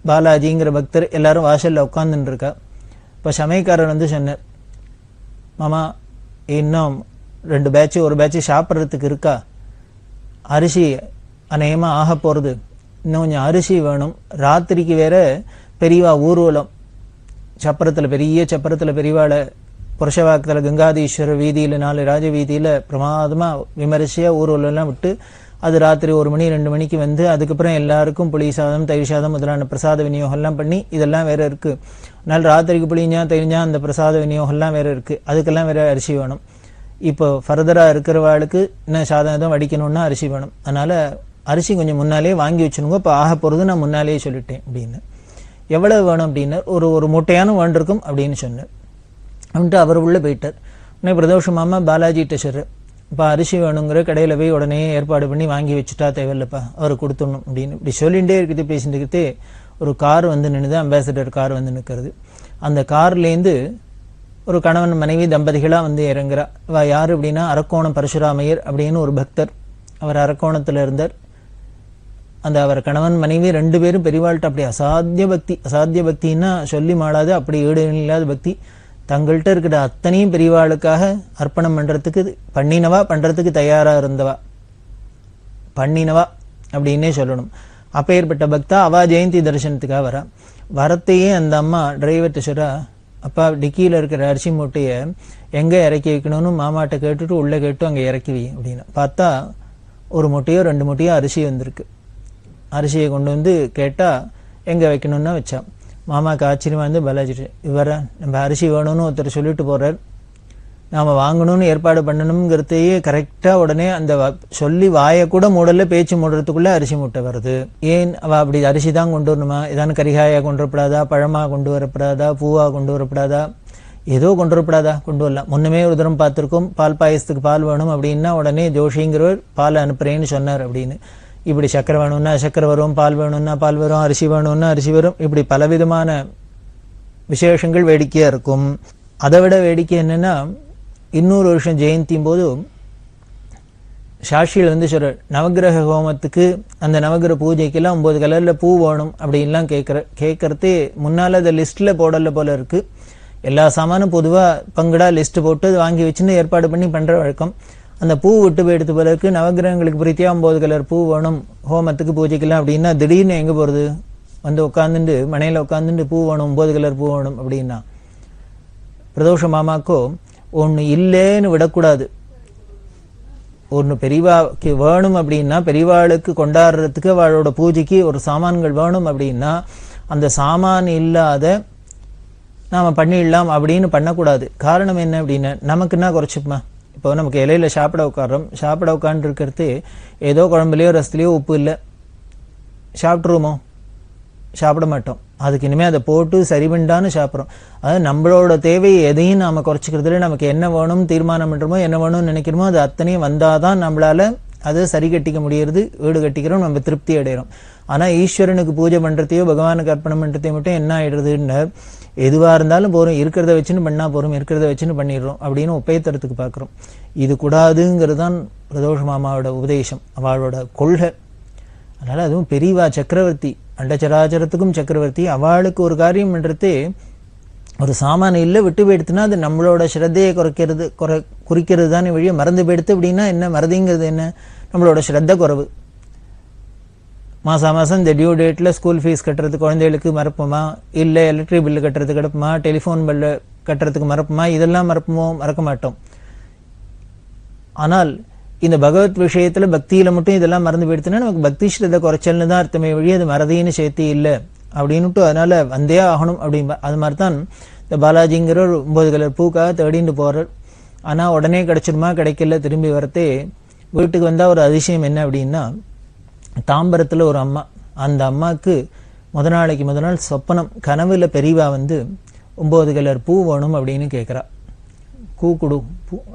பாலாஜிங்கிற பக்தர் எல்லாரும் வாசலில் உட்காந்துட்டு இருக்கா. இப்போ சமயக்காரர் வந்து சொன்னார், மாமா இன்னும் 2 பேட்ச் ஒரு பேட்ச் சாப்பிட்றதுக்கு இருக்கா, அரிசி அநேகமாக ஆக போகிறது, இன்னும் கொஞ்சம் அரிசி வேணும். ராத்திரிக்கு வேற பெரியவா ஊர்வலம் சப்பரத்தில், பெரிய சப்பரத்தில் பெரியவாளை புருஷவாக்கத்தில் கங்காதீஸ்வரர் வீதியில் 4 ராஜ வீதியில் பிரமாதமாக விமரிசையாக ஊர்வலம்லாம் விட்டு அது ராத்திரி 1 மணி 2 மணிக்கு வந்து அதுக்கப்புறம் எல்லாருக்கும் புளி சாதம் தயிர் சாதம் முதலான பிரசாத விநியோகம்லாம் பண்ணி இதெல்லாம் வேற இருக்குது. அதனால் ராத்திரிக்கு புளிஞ்சா தயிர்ஞ்சா அந்த பிரசாத விநியோகம்லாம் வேற இருக்குது. அதுக்கெல்லாம் வேற அரிசி வேணும். இப்போ ஃபர்தராக இருக்கிறவாளுக்கு இன்னும் சாதம் எதுவும் வடிக்கணும்னா அரிசி வேணும். அதனால் அரிசி கொஞ்சம் முன்னாலே வாங்கி வச்சுனுங்க, இப்போ ஆக போகிறது நான் முன்னாலேயே சொல்லிட்டேன் அப்படின்னு. எவ்வளவு வேணும் அப்படின்னா ஒரு மூட்டையானும் வேண்டிருக்கும் அப்படின்னு சொன்னார். அப்படின்ட்டு அவர் உள்ளே போயிட்டார். உடனே பிரதோஷ மாமா பாலாஜிட்ட சொல்கிறார், இப்போ அரிசி வேணுங்கிற கடையில் போய் உடனே ஏற்பாடு பண்ணி வாங்கி வச்சுட்டா தேவையில்லப்பா, அவர் கொடுத்துடணும் அப்படின்னு இப்படி சொல்லிகிட்டே இருக்கிறது. பேசிட்டு இருக்கிறதே ஒரு கார் வந்து நின்றுது, அம்பாசிடர் கார் வந்து நிற்கிறது. அந்த கார்லேருந்து ஒரு கணவன் மனைவி தம்பதிகளாக வந்து இறங்குறா. யார் அப்படின்னா அரக்கோணம் பரசுராமையர் அப்படின்னு ஒரு பக்தர். அவர் அரக்கோணத்தில் இருந்தார். அந்த அவர் கணவன் மனைவி 2 பேரும் பெரியவாள்கிட்ட அப்படி அசாத்திய பக்தின்னா சொல்லி மாடாது, அப்படி ஈடு இல்லாத பக்தி. தங்கள்கிட்ட இருக்கிற அத்தனையும் பெரியவாளுக்காக அர்ப்பணம் பண்ணுறதுக்கு பண்ணுறதுக்கு தயாராக இருந்தவா, பண்ணினவா அப்படின்னே சொல்லணும். அப்பேற்பட்ட பக்தா அவா ஜெயந்தி தரிசனத்துக்காக வரத்தையே அந்த அம்மா டிரைவர்கிட்ட சொல்கிறா, அப்பா டிக்கியில் இருக்கிற அரிசி மூட்டையை எங்கே இறக்கி வைக்கணும்னு மாமாட்ட கேட்டுட்டு உள்ளே கேட்டு அங்கே இறக்கி வை அப்படின்னு. பார்த்தா ஒரு மூட்டையோ 2 மூட்டையோ அரிசி வந்திருக்கு. அரிசியை கொண்டு வந்து கேட்டால் எங்கே வைக்கணும்னா வச்சான். மாமாவுக்கு ஆச்சரியமாக இருந்து பாலாஜி, இவரை நம்ம அரிசி வேணும்னு ஒருத்தர் சொல்லிட்டு போகிறார், நாம் வாங்கணும்னு ஏற்பாடு பண்ணணுங்கிறதையே கரெக்டாக உடனே அந்த சொல்லி வாயை கூட மூடல, பேச்சு மூடுறதுக்குள்ளே அரிசி மூட்டை வருது. ஏன் அவள் அப்படி அரிசி தான் கொண்டு வரணுமா? ஏதான கரிகாயாக கொண்டு வரப்படாதா, பழமாக கொண்டு வரப்படாதா, பூவாக கொண்டு வரப்படாதா, ஏதோ கொண்டு வரப்படாதா? கொண்டு வரலாம். முன்னமே ஒரு தரம் பார்த்துருக்கோம், பால் பாயசத்துக்கு பால் வேணும் அப்படின்னா உடனே ஜோஷிங்கிறவர் பால் அனுப்புகிறேன்னு சொன்னார் அப்படின்னு. இப்படி சக்கரை வேணும்னா சக்கரை வரும், பால் வேணும்னா பால் வரும், அரிசி வேணும்னா அரிசி வரும். இப்படி பலவிதமான விசேஷங்கள் வேடிக்கையாக இருக்கும். அதை விட வேடிக்கை என்னென்னா, இன்னொரு வருஷம் ஜெயந்தியும் போது சாட்சியில் வந்து சொல்கிறார், நவகிரக ஹோமத்துக்கு அந்த நவகிரக பூஜைக்கெல்லாம் 9 கலரில் பூ வேணும் அப்படின்லாம் கேட்குறதே முன்னால் அதை லிஸ்ட்டில் போடல போல இருக்குது. எல்லா சாமானும் பொதுவாக பங்குடாக லிஸ்ட்டு போட்டு அதை வாங்கி வச்சுன்னு ஏற்பாடு பண்ணி பண்ணுற வழக்கம். அந்த பூ விட்டு போயிடுத்து போல இருக்குது. நவகிரகங்களுக்கு பிரீத்தியாக 9 கலர் பூ வேணும் ஹோமத்துக்கு பூஜைக்கெல்லாம் அப்படின்னா திடீர்னு எங்கே போகிறது? வந்து உட்காந்துட்டு மனையில் உட்காந்துட்டு பூ வேணும், 9 கலர் பூ வேணும் அப்படின்னா பிரதோஷ மாமாக்கோ ஒன்று இல்லைன்னு விடக்கூடாது. ஒன்று பெரியவாக்கு வேணும் அப்படின்னா, பெரியவாளுக்கு கொண்டாடுறதுக்கு அவளோட பூஜைக்கு ஒரு சாமான்கள் வேணும் அப்படின்னா அந்த சாமான் இல்லாத நாம் பண்ணிடலாம் அப்படின்னு பண்ணக்கூடாது. காரணம் என்ன அப்படின்னா, நமக்குன்னா குறைச்சிப்போமா? இப்போ நமக்கு இலையில் சாப்பிட உட்காந்துருக்கிறது ஏதோ குழம்புலையோ ரசத்துலையோ உப்பு இல்லை, சாப்பிட்ருவோமோ? சாப்பிட மாட்டோம். அதுக்கு இனிமேல் அதை போட்டு சரி பண்ணான்னு சாப்பிட்றோம். அதாவது நம்மளோட தேவையை எதையும் நாம் குறைச்சிக்கிறதுல நமக்கு என்ன வேணும்னு தீர்மானம் பண்ணுறோமோ, என்ன வேணும்னு நினைக்கிறோமோ அது அத்தனையும் வந்தால் தான் நம்மளால் அதை சரி கட்டிக்க முடியறது, வீடு கட்டிக்கிறோம், நம்ம திருப்தி அடைகிறோம். ஆனால் ஈஸ்வரனுக்கு பூஜை பண்ணுறதையோ பகவானுக்கு அர்ப்பணம் பண்ணுறதையோ மட்டும் என்ன ஆகிடுறதுன்னு, எதுவாக இருந்தாலும் போகிறோம், இருக்கிறத வச்சுன்னு பண்ணால் போகிறோம், இருக்கிறத வச்சுன்னு பண்ணிடுறோம் அப்படின்னு உபயத்தரத்துக்கு பார்க்குறோம். இது கூடாதுங்கிறது தான் பிரதோஷ மாமாவோட உபதேசம், அவளோட கொள்கை. அதனால் அதுவும் பெரியவா சக்கரவர்த்தி, அண்டச்சராச்சரத்துக்கும் சக்கரவர்த்தி. அவளுக்கு ஒரு காரியம் பண்ணுறது, ஒரு சாமான இல்லை விட்டு போயிடுத்துனா அது நம்மளோட ஸ்ரத்தையை குறிக்கிறது தானே வழியை. மறந்து போயிடுத்து அப்படின்னா என்ன? மறதிங்கிறது என்ன? நம்மளோட ஸ்ரத்த குறைவு. மாதம் இந்த டியூ டேட்டில் ஸ்கூல் ஃபீஸ் கட்டுறதுக்கு குழந்தைகளுக்கு மறப்போமா? இல்லை எலக்ட்ரிக் பில்லு கட்டுறதுக்கு கிடப்புமா? டெலிஃபோன் பில்லு கட்டுறதுக்கு மறப்போமா? இதெல்லாம் மறக்க மாட்டோம். ஆனால் இந்த பகவத் விஷயத்தில் பக்தியில் மட்டும் இதெல்லாம் மறந்து போயிடுத்துன்னா நமக்கு பக்தி ஸ்ரத்த குறைச்சல்னு தான் அர்த்தமே வழி, அது மறதின்னு சேர்த்து இல்லை அப்படின்னுட்டு அதனால் வந்தே ஆகணும் அப்படின்பா. அது மாதிரி தான் இந்த பாலாஜிங்கிற ஒரு 9 கலர் பூக்காக தேடிட்டு போகிறார். ஆனால் உடனே கிடச்சிருமா? கிடைக்கல. திரும்பி வரத்தே வீட்டுக்கு வந்தால் ஒரு அதிசயம் என்ன அப்படின்னா, தாம்பரத்தில் ஒரு அம்மா, அந்த அம்மாவுக்கு முத நாள் சொப்பனம், கனவுல பெரியவா வந்து 9 கலர் பூ வேணும் அப்படின்னு கேட்குறா. பூ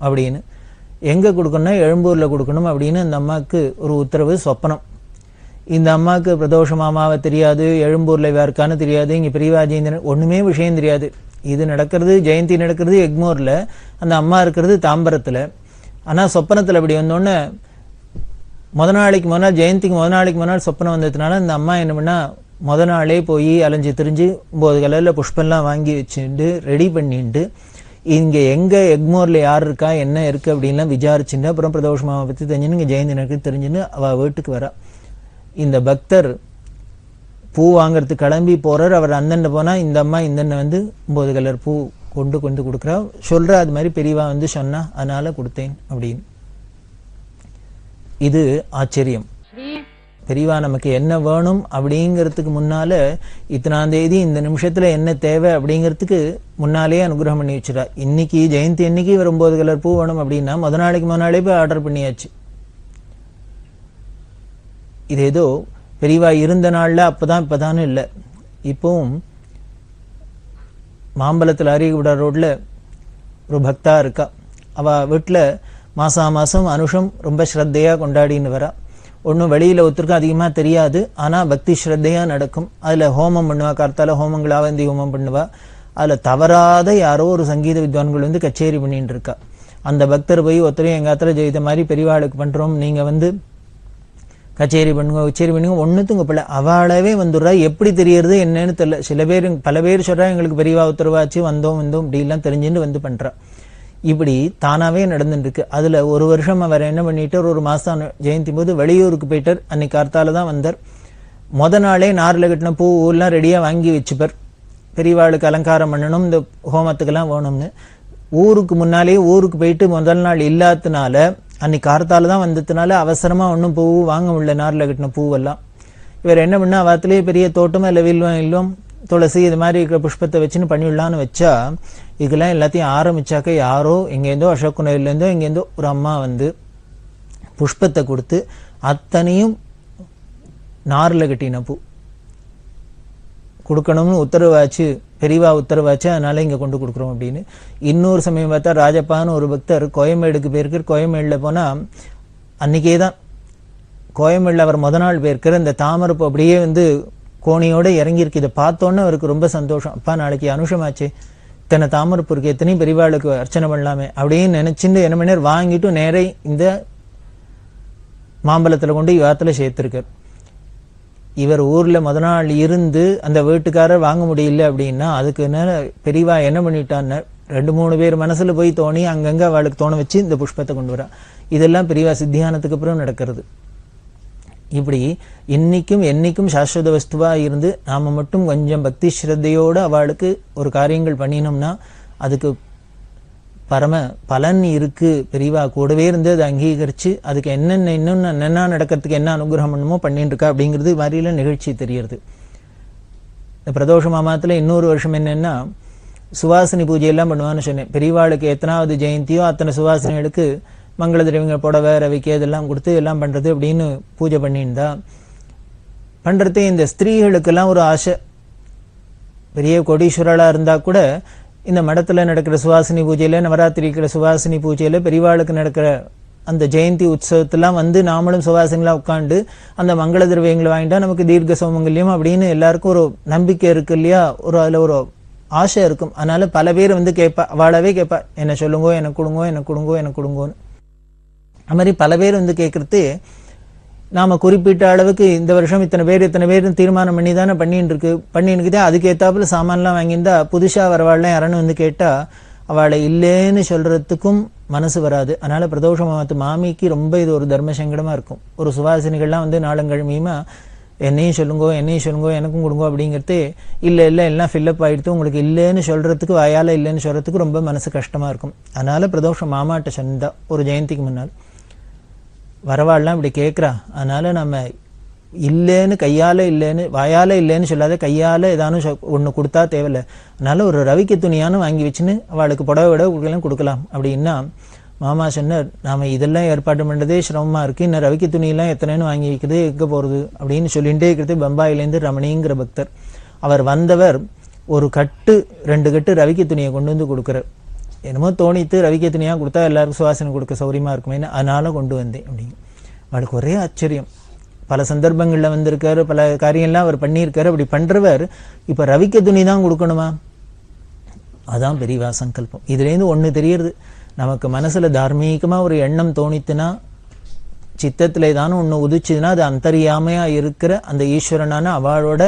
அப்படின்னு எங்கே கொடுக்கணும்னா எழும்பூரில் கொடுக்கணும் அப்படின்னு அந்த அம்மாவுக்கு ஒரு உத்தரவு, சொப்பனம். இந்த அம்மாவுக்கு பிரதோஷ மாமாவை தெரியாது, எழும்பூரில் யாருக்கானு தெரியாது, இங்கே பெரியவா ஜெயந்தி ஒன்றுமே விஷயம் தெரியாது. இது நடக்கிறது, ஜெயந்தி நடக்கிறது எக்மோரில், அந்த அம்மா இருக்கிறது தாம்பரத்தில். ஆனால் சொப்பனத்தில் அப்படி வந்தோடனே ஜெயந்திக்கு முத நாளைக்கு முன்னாள் சொப்பனம் வந்ததுனால இந்த அம்மா என்ன பண்ணால் முத நாளே போய் அலைஞ்சு திரிஞ்சு 9 கலரில் புஷ்பெல்லாம் வாங்கி வச்சுட்டு ரெடி பண்ணிட்டு இங்கே எங்கே எக்மோரில் யார் இருக்கா என்ன இருக்குது அப்படின்லாம் விசாரிச்சுட்டு அப்புறம் பிரதோஷ மாமா பற்றி தெரிஞ்சுன்னு இங்கே ஜெயந்தி நடக்குது தெரிஞ்சுன்னு அவள் வீட்டுக்கு வரா. இந்த பக்தர் பூ வாங்கிறதுக்கு கிளம்பி போகிறார். அவர் அந்தண்ட போனால் இந்த அம்மா இந்தண்ணை வந்து 9 கலர் பூ கொண்டு கொடுக்குறா. சொல்கிறா, அது மாதிரி பெரியவா வந்து சொன்னா அதனால் கொடுத்தேன் அப்படின்னு. இது ஆச்சரியம். பெரியவா நமக்கு என்ன வேணும் அப்படிங்கிறதுக்கு முன்னால இத்தனாம் தேதி இந்த நிமிஷத்துல என்ன தேவை அப்படிங்கிறதுக்கு முன்னாலே அனுகிரகம் பண்ணி வச்சுரா. இன்னைக்கு ஜெயந்தி அன்னைக்கு 9 கலர் பூ வேணும் அப்படின்னா முத நாளே போய் ஆர்டர் பண்ணியாச்சு. இது ஏதோ பெரியவா இருந்த நாள்ல இப்பதானே இல்லை. இப்பவும் மாம்பலத்தில் அரியகுடா ரோட்ல ஒரு பக்தா இருக்கா. அவள் வீட்டில் மாதம் அனுஷம் ரொம்ப ஸ்ரத்தையாக கொண்டாடின்னு வரா. ஒன்றும் வெளியில் ஒருத்தருக்கும் அதிகமாக தெரியாது, ஆனால் பக்தி ஸ்ரத்தையாக நடக்கும். அதில் ஹோமம் பண்ணுவா, கார்த்தால ஹோமங்கள் ஆவந்தி ஹோமம் பண்ணுவா. அதில் தவறாத யாரோ ஒரு சங்கீத வித்வான்கள் வந்து கச்சேரி பண்ணிட்டு இருக்கா. அந்த பக்தர் போய் ஒருத்தரையும் எங்கள் ஆத்திர ஜெயித்த மாதிரி பெரியவாளுக்கு பண்ணுறோம், நீங்கள் வந்து கச்சேரி பண்ணுங்க ஒன்றுத்துங்க பிள்ளை அவளவே வந்துடுறா. எப்படி தெரியறது என்னன்னு தெரியல. சில பேர் பல பேர் சொல்கிறா எங்களுக்கு பெரியவா உத்தரவாச்சு வந்தோம் இப்படிலாம் தெரிஞ்சுட்டு வந்து பண்ணுறா. இப்படி தானாகவே நடந்துட்டு இருக்கு. அதில் ஒரு வருஷம் அவர் என்ன பண்ணிட்டார், ஒரு மாதம் ஜெயந்தி போது வெளியூருக்கு போயிட்டார். அன்னைக்கு கார்த்தால தான் வந்தார். நாளே நாரில் கட்டின பூவெல்லாம் ரெடியாக வாங்கி வச்சுப்பார். பெரியவாளுக்கு அலங்காரம் பண்ணணும், இந்த ஹோமத்துக்கெல்லாம் வேணும்னு. ஊருக்கு முன்னாலே ஊருக்கு போயிட்டு முதல் நாள் இல்லாததுனால அன்னைக்கு கார்த்தால தான் வந்ததுனால அவசரமாக ஒன்றும் பூ வாங்க முடியல, நாரில் கட்டின பூவெல்லாம். இவர் என்ன பண்ணா, வாரத்திலேயே பெரிய தோட்டமும் இல்லை வில்லும் துளசி இது மாதிரி இருக்கிற புஷ்பத்தை வச்சுன்னு பண்ணிவிடலான்னு வச்சா, இதுக்கெல்லாம் எல்லாத்தையும் ஆரம்பிச்சாக்க யாரோ எங்கேருந்தோ அசோக்குனர்லேருந்தோ எங்கேருந்தோ ஒரு அம்மா வந்து புஷ்பத்தை கொடுத்து அத்தனையும் நாரில் கட்டின பூ கொடுக்கணும்னு உத்தரவாச்சு, பெரியவா உத்தரவாச்சு, அதனால இங்கே கொண்டு கொடுக்குறோம் அப்படின்னு. இன்னொரு சமயம் பார்த்தா ராஜப்பான்னு ஒரு பக்தர் கோயம்பேடுக்கு போயிருக்கார். கோயம்பேடில் போனால் அன்றைக்கே தான் கோயம்பேடில் அவர் நாள் போயிருக்கார். இந்த தாமரைப்பூ அப்படியே வந்து கோணியோடு இறங்கியிருக்கு. இதை பார்த்தோன்னே அவருக்கு ரொம்ப சந்தோஷம். அப்பா நாளைக்கு அனுஷமாச்சு, இத்தனை தாமரைப்பூ இருக்கு, எத்தனையும் பெரியவாளுக்கு அர்ச்சனை பண்ணலாமே அப்படின்னு நினச்சிட்டு என்ன பண்ணார், வாங்கிட்டு நேரே இந்த மாம்பழத்தில் கொண்டு இவாத்தில் சேர்த்துருக்கார். இவர் ஊரில் நாள் இருந்து அந்த வீட்டுக்காரர் வாங்க முடியல அப்படின்னா அதுக்கு என்ன பெரியவா என்ன பண்ணிட்டான்னு 2-3 பேர் மனசில் போய் தோணி அங்கங்கே அவளுக்கு தோண வச்சு இந்த புஷ்பத்தை கொண்டு வரா. இதெல்லாம் பெரியவா சித்தியானத்துக்கு அப்புறம் நடக்கிறது. இப்படி என்னைக்கும் சாஸ்வத வஸ்துவாக இருந்து நாம் மட்டும் கொஞ்சம் பக்தி ஸ்ரத்தையோடு அவளுக்கு ஒரு காரியங்கள் பண்ணினோம்னா அதுக்கு பரம பலன் இருக்கு. பெரியவா கூடவே இருந்து அதை அங்கீகரித்து அதுக்கு என்னென்ன நடக்கிறதுக்கு என்ன அனுகிரகம் பண்ணுமோ பண்ணிட்டு இருக்கா அப்படிங்கிறது மாதிரில நிகழ்ச்சி தெரியுது. இந்த பிரதோஷ மாமாத்தில் இன்னொரு வருஷம் என்னென்னா சுவாசினி பூஜையெல்லாம் பண்ணுவான்னு சொன்னேன். பெரியவாளுக்கு எத்தனாவது ஜெயந்தியோ அத்தனை சுவாசினிகளுக்கு மங்கள திரவியங்கள் புடவை ரவிக்கு இதெல்லாம் கொடுத்து எல்லாம் பண்ணுறது அப்படின்னு பூஜை பண்ணியிருந்தா பண்ணுறது. இந்த ஸ்திரீகளுக்கெல்லாம் ஒரு ஆசை, பெரிய கோடீஸ்வரலாக இருந்தால் கூட இந்த மடத்தில் நடக்கிற சுவாசினி பூஜையில், நவராத்திரி இருக்கிற சுவாசினி பூஜையில், பெரியவாளுக்கு நடக்கிற அந்த ஜெயந்தி உற்சவத்தெல்லாம் வந்து நாமளும் சுவாசினிகளாக உட்காந்து அந்த மங்கள திரவியங்களை வாங்கிட்டா நமக்கு தீர்க்க சௌமங்கல்யம் அப்படின்னு எல்லாருக்கும் ஒரு நம்பிக்கை இருக்கு இல்லையா, ஒரு அதில் ஒரு ஆசை இருக்கும். அதனால பல பேர் வந்து கேட்பா, அவளாவே கேட்பா, என்ன சொல்லுங்கோ, எனக்கு கொடுங்கோன்னு. அது மாதிரி பல பேர் வந்து கேட்கறது. நாம் குறிப்பிட்ட அளவுக்கு இந்த வருஷம் இத்தனை பேர் தீர்மானம் பண்ணி தானே பண்ணிட்டு அதுக்கு ஏற்றாப்புல சாமான்லாம் வாங்கியிருந்தா புதுசாக வரவாள்லாம் யாரன்னு வந்து கேட்டால் அவளை இல்லைன்னு சொல்கிறதுக்கும் மனசு வராது. அதனால் பிரதோஷ மாமத்து மாமிக்கு ரொம்ப இது ஒரு தர்ம சங்கடமாக இருக்கும். ஒரு சுவாசினிகள்லாம் வந்து நாளங்கிழமையுமா என்னையும் சொல்லுங்கோ எனக்கும் கொடுங்கோ அப்படிங்கிறது இல்லை எல்லாம் ஃபில்லப் ஆகிடுத்து, உங்களுக்கு இல்லைன்னு சொல்கிறதுக்கு வாயால் இல்லைன்னு சொல்கிறதுக்கு ரொம்ப மனசு கஷ்டமாக இருக்கும். அதனால் பிரதோஷ மாமாட்ட சொன்னா ஒரு ஜெயந்திக்கு முன்னால் வரவாள்லாம் இப்படி கேட்குறா. அதனால் நம்ம இல்லைன்னு வாயால் இல்லைன்னு சொல்லாத, கையால் ஏதானும் ஒன்று கொடுத்தா தேவையில்லை. அதனால் ஒரு ரவிக்கு துணியானு வாங்கி வச்சுன்னு அவளுக்கு புடவை கொடுக்கலாம் அப்படின்னா மாமா சொன்னார், நாம் இதெல்லாம் ஏற்பாடு பண்ணுறதே சிரமமாக இருக்குது, இன்னும் ரவிக்கு துணியெல்லாம் எத்தனைன்னு வாங்கி வைக்கிறது, எங்கே போகிறது அப்படின்னு சொல்லிகிட்டே இருக்கிறது. பம்பாயிலேருந்து ரமணிங்கிற பக்தர் அவர் வந்தவர் ஒரு 2 கட்டு ரவிக்கு துணியை கொண்டு வந்து கொடுக்குறார். என்னமோ தோணித்து ரவிக்கு துணியாக கொடுத்தா எல்லாருக்கும் சுவாசனை கொடுக்க சௌரியமாக இருக்குமேன்னு அதனால கொண்டு வந்தேன் அப்படின்னு. அவளுக்கு ஒரே ஆச்சரியம். பல சந்தர்ப்பங்களில் வந்திருக்காரு, பல காரியம்லாம் அவர் பண்ணியிருக்காரு. அப்படி பண்ணுறவர் இப்போ ரவிக்கு துணி தான் கொடுக்கணுமா? அதான் பெரியவா சங்கல்பம். இதுலேருந்து ஒன்று தெரியறது, நமக்கு மனசில் தார்மீகமாக ஒரு எண்ணம் தோணித்துனா, சித்தத்தில் ஏதானும் ஒன்று உதிச்சுதுன்னா அது அந்தரியாமையாக இருக்கிற அந்த ஈஸ்வரனான அவளோட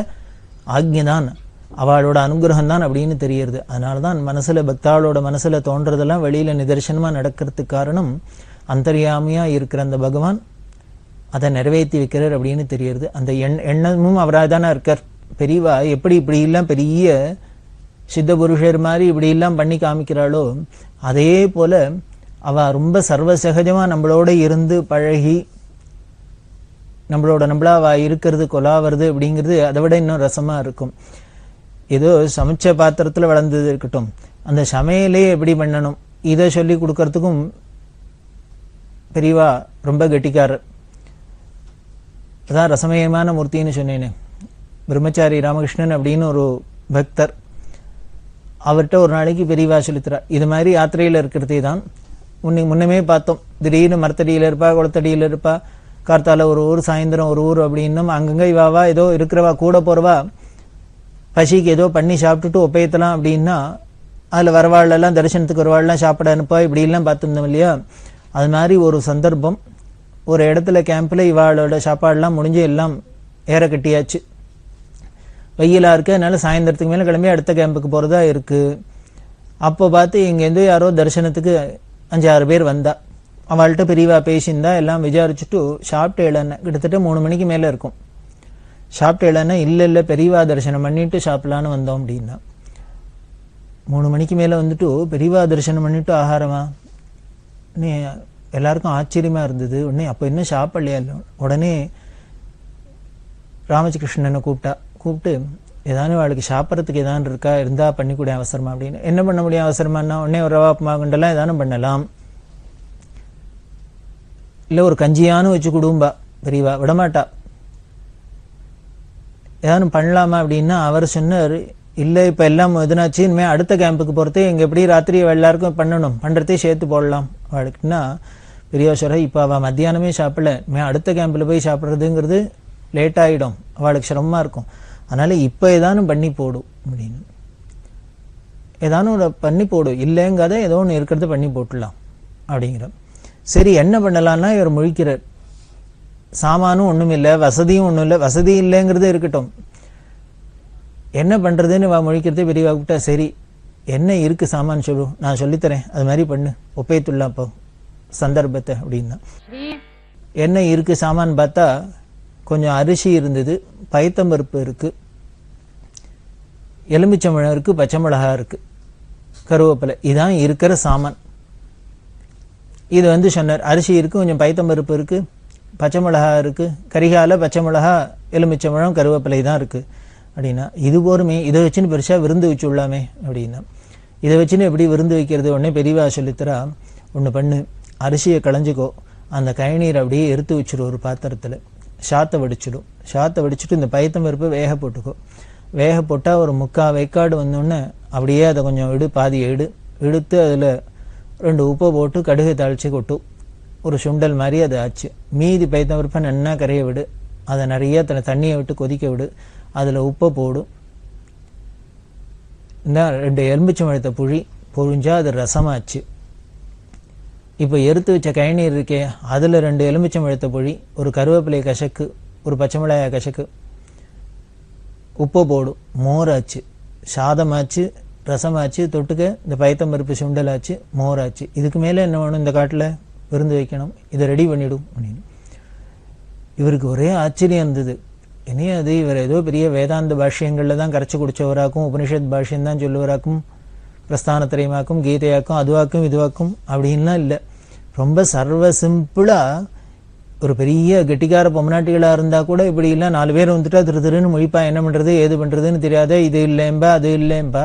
ஆக்ஞதான், அவளோட அனுகிரகம் தான் அப்படின்னு தெரியறது. அதனால தான் மனசில் பக்தாளோட மனசில் தோன்றதெல்லாம் வெளியில் நிதர்சனமாக நடக்கிறதுக்கு காரணம் அந்தரியாமையாக இருக்கிற அந்த பகவான் அதை நிறைவேற்றி வைக்கிறார் அப்படின்னு தெரியறது. அந்த எண்ணமும் அவராக தானே இருக்கார். பெரியவா எப்படி இப்படியெல்லாம் பெரிய சித்த புருஷர் மாதிரி இப்படியெல்லாம் பண்ணி காமிக்கிறாளோ அதே போல் அவள் ரொம்ப சர்வசகஜமாக நம்மளோட இருந்து பழகி நம்மளா அவள் இருக்கிறது கொலாவது அப்படிங்கிறது அதை விட இன்னும் ரசமாக இருக்கும். ஏதோ சமைச்ச பாத்திரத்தில் வளர்ந்தது இருக்கட்டும், அந்த சமையலே எப்படி பண்ணணும் இதை சொல்லி கொடுக்கறதுக்கும் பெரியவா ரொம்ப கெட்டிக்காரர். அதான் ரசமயமான மூர்த்தின்னு சொன்னேன்னு. பிரம்மச்சாரி ராமகிருஷ்ணன் அப்படின்னு ஒரு பக்தர், அவர்கிட்ட ஒரு நாளைக்கு பெரியவா சொல்லித்தரா. இது மாதிரி யாத்திரையில் இருக்கிறதே தான் முன்னமே பார்த்தோம். திடீர்னு மரத்தடியில் இருப்பா, குளத்தடியில் இருப்பா, கார்த்தால ஒரு ஊர், சாயந்தரம் ஒரு ஊர் அப்படின்னும் அங்கங்கே இவாவா ஏதோ இருக்கிறவா கூட போகிறவா பசிக்கு ஏதோ பண்ணி சாப்பிட்டுட்டு ஒப்பையத்தலாம் அப்படின்னா அதில் வரவாழெல்லாம் தரிசனத்துக்கு வரவாழெல்லாம் சாப்பிட அனுப்பா, இப்படிலாம் பார்த்துருந்தோம் இல்லையா. அது மாதிரி ஒரு சந்தர்ப்பம், ஒரு இடத்துல கேம்பில் இவாளோட சாப்பாடெல்லாம் முடிஞ்சு எல்லாம் ஏற கட்டியாச்சு. வெயிலாக இருக்குது, அதனால சாயந்தரத்துக்கு மேலே கிளம்பி அடுத்த கேம்புக்கு போகிறதா இருக்குது. அப்போ பார்த்து இங்கேருந்து யாரோ தரிசனத்துக்கு 5-6 பேர் வந்தா. அவள்கிட்ட பெரியவா பேசியிருந்தா, எல்லாம் விசாரிச்சுட்டு சாப்பிட்டு இழந்தேன். கிட்டத்தட்ட 3 மணிக்கு மேலே இருக்கும். சாப்பிட்டு இழந்தேன். இல்லை பெரியவா தரிசனம் பண்ணிட்டு சாப்பிடலான்னு வந்தோம் அப்படின்னா. 3 மணிக்கு மேலே வந்துட்டு பெரியவா தரிசனம் பண்ணிட்டு ஆகாரமா? நீ எல்லாருக்கும் ஆச்சரியமாக இருந்தது. உடனே அப்போ இன்னும் சாப்பிடலையா இல்லை. உடனே ராமகிருஷ்ணனை கூப்பிட்டு ஏதானு அவளுக்கு சாப்பிட்றதுக்கு ஏதானு இருக்கா, இருந்தால் பண்ணிக்கூட அவசரமா அப்படின்னு. என்ன பண்ண முடியும் அவசரமானா? உடனே ஒரு ரவா உப்புமா குண்டெல்லாம் ஏதானும் பண்ணலாம், இல்லை ஒரு கஞ்சியானு வச்சு கொடும்பா. பெரியவா விடமாட்டா. ஏதானும் பண்ணலாமா அப்படின்னா அவர் சொன்னார், இல்லை இப்போ எல்லாம் எதுனாச்சு, இனிமேல் அடுத்த கேம்புக்கு போகிறதே எங்கள் எப்படி ராத்திரி எல்லாருக்கும் பண்ணணும், பண்ணுறதே சேர்த்து போடலாம் அவளுக்குன்னா. பெரியவா சொல்ற, இப்போ அவள் மத்தியானமே சாப்பிடல, இனிமேல் அடுத்த கேம்பில் போய் சாப்பிட்றதுங்கிறது லேட் ஆகிடும், அவளுக்கு சிரமமாக இருக்கும். அதனால் இப்போ ஏதானும் பண்ணி போடும் அப்படின்னு. ஏதானும் பண்ணி போடும், இல்லைங்காத ஏதோ ஒன்று இருக்கிறத பண்ணி போட்டுடலாம் அப்படிங்கிற. சரி என்ன பண்ணலான்னா இவர் முழிக்கிறார். சாமானும் ஒன்றும் இல்லை, வசதியும் ஒன்றும் இல்லை. வசதி இல்லைங்கிறது இருக்கட்டும், என்ன பண்ணுறதுன்னு முழிக்கிறதே பெரியவா கூப்பிட்டா. சரி என்ன இருக்குது சாமான் சொல்லு, நான் சொல்லித்தரேன், அது மாதிரி பண்ணு, ஒப்பைத்துள்ளா அப்போ சந்தர்ப்பத்தை அப்படின்னா. என்ன இருக்குது சாமான் பார்த்தா, கொஞ்சம் அரிசி இருந்தது, பைத்தம்பருப்பு இருக்குது, எலுமிச்சம்பழம் இருக்குது, பச்சை மிளகா இருக்குது, கருவேப்பிலை, இதான் இருக்கிற சாமான். இது சொன்னார். அரிசி இருக்குது, கொஞ்சம் பைத்தம்பருப்பு இருக்குது, பச்சை மிளகா இருக்குது, கரிகால பச்சை மிளகா, எலுமிச்சம்பழம், கருவேப்பிலை தான் இருக்குது அப்படின்னா. இது போருமே, இதை வச்சுன்னு பெருசாக விருந்து வச்சு விடலாமே அப்படின்னா. இதை வச்சுன்னு எப்படி விருந்து வைக்கிறது? உடனே பெரியவா சொல்லித்தரா, ஒன்று பண்ணு, அரிசியை களைஞ்சிக்கோ, அந்த கயநீர் அப்படியே எடுத்து வச்சிடும் ஒரு பாத்திரத்தில், சாத்தை வடிச்சிடும். சாத்தை வடிச்சுட்டு இந்த பைத்தம்பருப்பை வேக போட்டுக்கோ. வேக போட்டால் ஒரு 3/4 வேக்காடு வந்தோடனே அப்படியே அதை கொஞ்சம் பாதி எடுத்து அதில் 2 உப்பை போட்டு கடுகு தாளித்து கொட்டும், ஒரு சுண்டல் மாதிரி அதை ஆச்சு. மீதி பைத்தம்பருப்பை நன்னா கரைய விடு, அதை நிறைய தண்ணியை விட்டு கொதிக்க விடு, அதில் உப்பை போடும். இந்த 2 எலுமிச்சம்பழத்தை பொழிஞ்சால் அது ரசமாச்சு. இப்போ எடுத்து வச்ச கயநீர் இருக்கே, அதில் 2 எலுமிச்சம்பழத்தை பொழி, ஒரு கருவேப்பிலை கசக்கு, ஒரு பச்சை மிளகாய் கசக்கு, உப்பை போடும், மோராச்சு, சாதமாச்சு, ரசமாச்சு, தொட்டுக்க இந்த பைத்தம்பருப்பு சுண்டலாச்சு, மோராச்சு. இதுக்கு மேலே என்ன வேணும்? இந்த காட்டில் விருந்து வைக்கணும், இதை ரெடி பண்ணிடும் அப்படின்னு. இவருக்கு ஒரே ஆச்சரியம் இருந்தது. இனி அது இவர் ஏதோ பெரிய வேதாந்த பாஷ்யங்களில் தான் கரைச்சி குடிச்சவராக்கும், உபனிஷத் பாஷ்யம்தான் சொல்லுவராக்கும், பிரஸ்தானத்திரையமாக்கும், கீதையாக்கும், அதுவாக்கும் இதுவாக்கும் அப்படின்லாம் இல்லை. ரொம்ப சர்வ சிம்பிளாக ஒரு பெரிய கெட்டிக்கார பொம்மநாட்டிகளாக இருந்தால் கூட இப்படி இல்லை, 4 பேர் வந்துட்டா திருன்னு முழிப்பா, என்ன பண்ணுறது ஏது பண்ணுறதுன்னு தெரியாத, இது இல்லைம்பா அது இல்லைம்பா.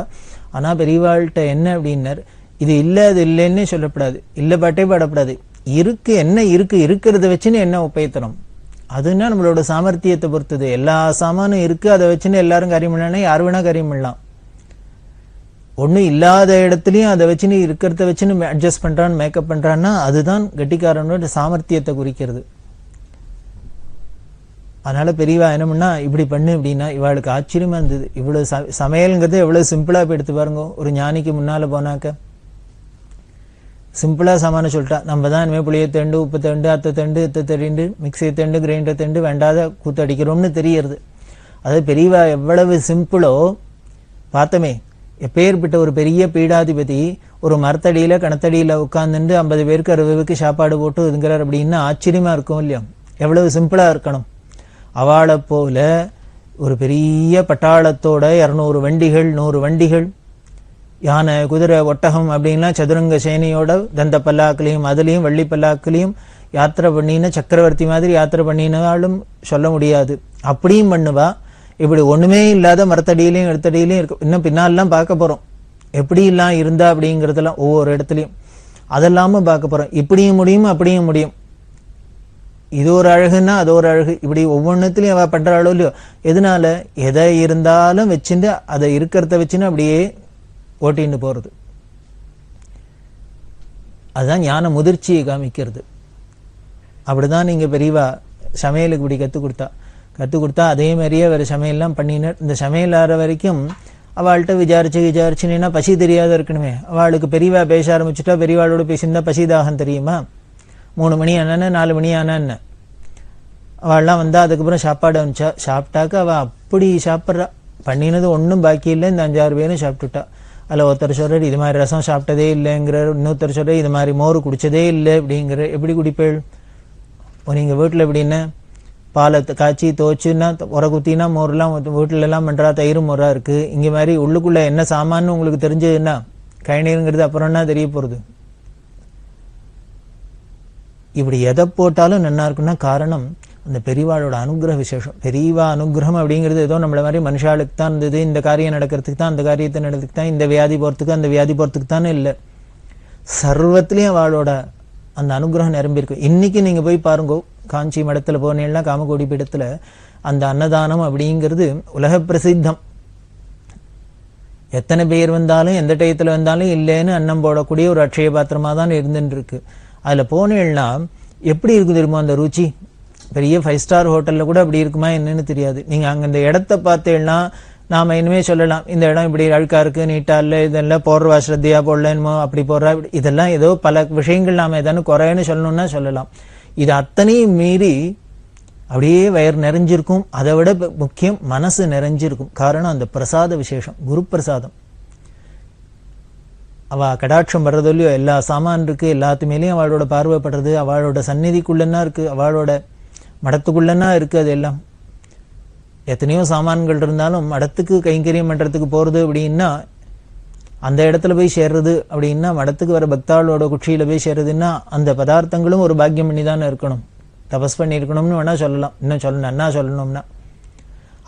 ஆனால் பெரியவாள்கிட்ட என்ன அப்படின்னார், இது இல்லை அது இல்லைன்னே சொல்லப்படாது, இல்லை பாட்டே பாடப்படாது, இருக்கு என்ன இருக்கிறத வச்சுன்னு என்ன உபயத்தனம், அதுன்னா நம்மளோட சாமர்த்தியத்தை பொறுத்தது. எல்லா சாமானும் இருக்குது, அதை வச்சுன்னு எல்லாரும் காரியம் பண்ணானே, யார் வேணா காரியம் பண்ணலாம். ஒன்றும் இல்லாத இடத்துலையும் அதை வச்சுன்னு இருக்கிறத வச்சுன்னு அட்ஜஸ்ட் பண்ணுறான்னு மேக்கப் பண்ணுறான்னா அதுதான் கெட்டிக்காரனோட சாமர்த்தியத்தை குறிக்கிறது. அதனால பெரியவா என்ன பண்ணா, இப்படி பண்ணு அப்படின்னா இவாளுக்கு ஆச்சரியமா இருந்தது. இவ்வளோ சமையல்ங்கிறது எவ்வளோ சிம்பிளாக போய் எடுத்து பாருங்க. ஒரு ஞானிக்கு முன்னால் போனாக்க சிம்பிளாக சாமான சொல்லிட்டா, நம்ம தான் இனிமேல் புளியை தண்டு, உப்பு தண்டு, அத்தை தண்டு, இத்தை தண்டு, மிக்சி தண்டு, கிரைண்டர் தண்டு வேண்டாத கூத்தடிக்கிறோம்னு தெரியறது. அது பெரியவா எவ்வளவு சிம்பிளோ பார்த்தமே. எப்பேற்பட்ட ஒரு பெரிய பீடாதிபதி ஒரு மரத்தடியில் கணத்தடியில் உட்காந்துட்டு 50 பேருக்கு 60 பேருக்கு சாப்பாடு போட்டு இதுங்கிறார் அப்படின்னா ஆச்சரியமாக இருக்கும் இல்லையா? எவ்வளவு சிம்பிளாக இருக்கணும். அவளை போல ஒரு பெரிய பட்டாளத்தோட 200 வண்டிகள் 100 வண்டிகள், யானை குதிரை ஒட்டகம் அப்படின்லாம் சதுரங்க சேனையோட தந்த பல்லாக்குலையும் அதுலேயும் வள்ளி பல்லாக்குலையும் யாத்திரை பண்ணின சக்கரவர்த்தி மாதிரி யாத்திரை பண்ணினாலும் சொல்ல முடியாது. அப்படியும் பண்ணுவா. இப்படி ஒன்றுமே இல்லாத மரத்தடியிலையும் எடுத்தடியிலையும் இருக்கு. இன்னும் பின்னாலெலாம் பார்க்க போகிறோம் எப்படி எல்லாம் இருந்தா அப்படிங்கிறதெல்லாம் ஒவ்வொரு இடத்துலையும். அதெல்லாமல் பார்க்க போகிறோம். இப்படியும் முடியும் அப்படியும் முடியும். இது ஒரு அழகுன்னா அது ஒரு அழகு. இப்படி ஒவ்வொன்றுத்துலையும் அவள் பண்ணுறாளோ இல்லையோ, எதனால எதை இருந்தாலும் வச்சுட்டு அதை இருக்கிறத வச்சுன்னு அப்படியே ஓட்டின்னு போகிறது. அதுதான் ஞான முதிர்ச்சியை காமிக்கிறது. அப்படிதான் நீங்கள் பெரியவா சமையலுக்கு இப்படி கற்றுக் கொடுத்தா அதே மாதிரியே வேறு சமையல்லாம் பண்ணினார். இந்த சமையல் ஆற வரைக்கும் அவள்கிட்ட விசாரிச்சுன்னா பசி தெரியாத இருக்கணுமே. அவளுக்கு பெரியவா பேச ஆரம்பிச்சுட்டா, பெரியவாளோட பேசியிருந்தா பசி தாகம் தெரியுமா? 3 மணி ஆனான்னு 4 மணி ஆனான்னு அவள்லாம் வந்தால் அதுக்கப்புறம் சாப்பாடு அனுப்பிச்சா. சாப்பிட்டாக்க அவள் அப்படி சாப்பிட்றா, பண்ணினது ஒன்றும் பாக்கி இல்லை. இந்த 5-6 பேரும் சாப்பிட்டுட்டா. அதில் ஒருத்தர் சொல்கிறார் இது மாதிரி ரசம் சாப்பிட்டதே இல்லைங்கிறார், இன்னொருத்தர் சொல்கிறார் இது மாதிரி மோர் குடித்ததே இல்லை அப்படிங்கிற. எப்படி குடிப்பேள்? நீங்கள் வீட்டில் எப்படின்னா பாலை காய்ச்சி துவச்சுன்னா உர குத்தினா மோர்லாம் வீட்டிலலாம் பண்ணுறா, தயிர் மோராக இருக்குது. இங்கே மாதிரி உள்ளுக்குள்ளே என்ன சாமான்னு உங்களுக்கு தெரிஞ்சதுன்னா கயநீருங்கிறது அப்புறம்னா தெரிய போகிறது. இப்படி எதை போட்டாலும் நல்லா இருக்குன்னா காரணம் அந்த பெரியவாளோட அனுகிரக விசேஷம். பெரியவா அனுகிரகம் அப்படிங்கிறது ஏதோ நம்மள மாதிரி மனுஷாளுக்கு தான் இருந்தது, இந்த காரியம் நடக்கிறதுக்கு தான், அந்த காரியத்தை நடக்கிறதுக்கு தான், இந்த வியாதி போகிறதுக்கு அந்த வியாதி போகிறதுக்கு தானே இல்லை. சர்வத்திலையும் அவளோட அந்த அனுகிரகம் நிரம்பியிருக்கு. இன்னைக்கு நீங்கள் போய் பாருங்கோ, காஞ்சி மடத்தில் போனீங்கன்னா காமகோடி பீடத்தில் அந்த அன்னதானம் அப்படிங்கிறது உலக பிரசித்தம். எத்தனை பேர் வந்தாலும் எந்த டயத்தில் வந்தாலும் இல்லைன்னு அன்னம் போடக்கூடிய ஒரு அட்சய பாத்திரமாக தான் இருந்துட்டு இருக்கு. அதில் போனீங்கன்னா எப்படி இருக்கு தெரியுமா அந்த ருச்சி? பெரிய 5 ஸ்டார் ஹோட்டலில் கூட அப்படி இருக்குமா என்னன்னு தெரியாது. நீங்கள் அங்கே இந்த இடத்த பார்த்தீங்கன்னா நாம் இனிமேல் சொல்லலாம் இந்த இடம் இப்படி அழுக்கா இருக்குது, நீட்டாக இல்லை, இதெல்லாம் போடுறவா ஸ்ரத்தையாக போடலன்மோ, அப்படி போடுறா, இதெல்லாம் ஏதோ பல விஷயங்கள் நாம் எதானு குறைன்னு சொல்லணும்னா சொல்லலாம். இது அத்தனையும் மீறி அப்படியே வயிறு நிறைஞ்சிருக்கும். அதை விட முக்கியம் மனசு நிறைஞ்சிருக்கும். காரணம் அந்த பிரசாத விசேஷம், குரு பிரசாதம். அவள் கடாட்சம் வர்றதில்லையோ, எல்லா சாமான் இருக்குது, எல்லாத்துமேலேயும் அவளோட பார்வைப்படுறது, அவளோட சந்நிதிக்குள்ளன்னா இருக்குது, அவளோட மடத்துக்குள்ளன்னா இருக்குது. அது எல்லாம் எத்தனையோ சாமான்கள் இருந்தாலும் மடத்துக்கு கைங்கரியம் பண்ணுறதுக்கு போகிறது அப்படின்னா அந்த இடத்துல போய் சேர்றது அப்படின்னா, மடத்துக்கு வர பக்தாளோட குச்சியில் போய் சேர்றதுன்னா அந்த பதார்த்தங்களும் ஒரு பாக்கியம் பண்ணி தானே இருக்கணும், தபஸ் பண்ணியிருக்கணும்னு வேணால் சொல்லலாம். இன்னும் நன்னா சொல்லணும்னா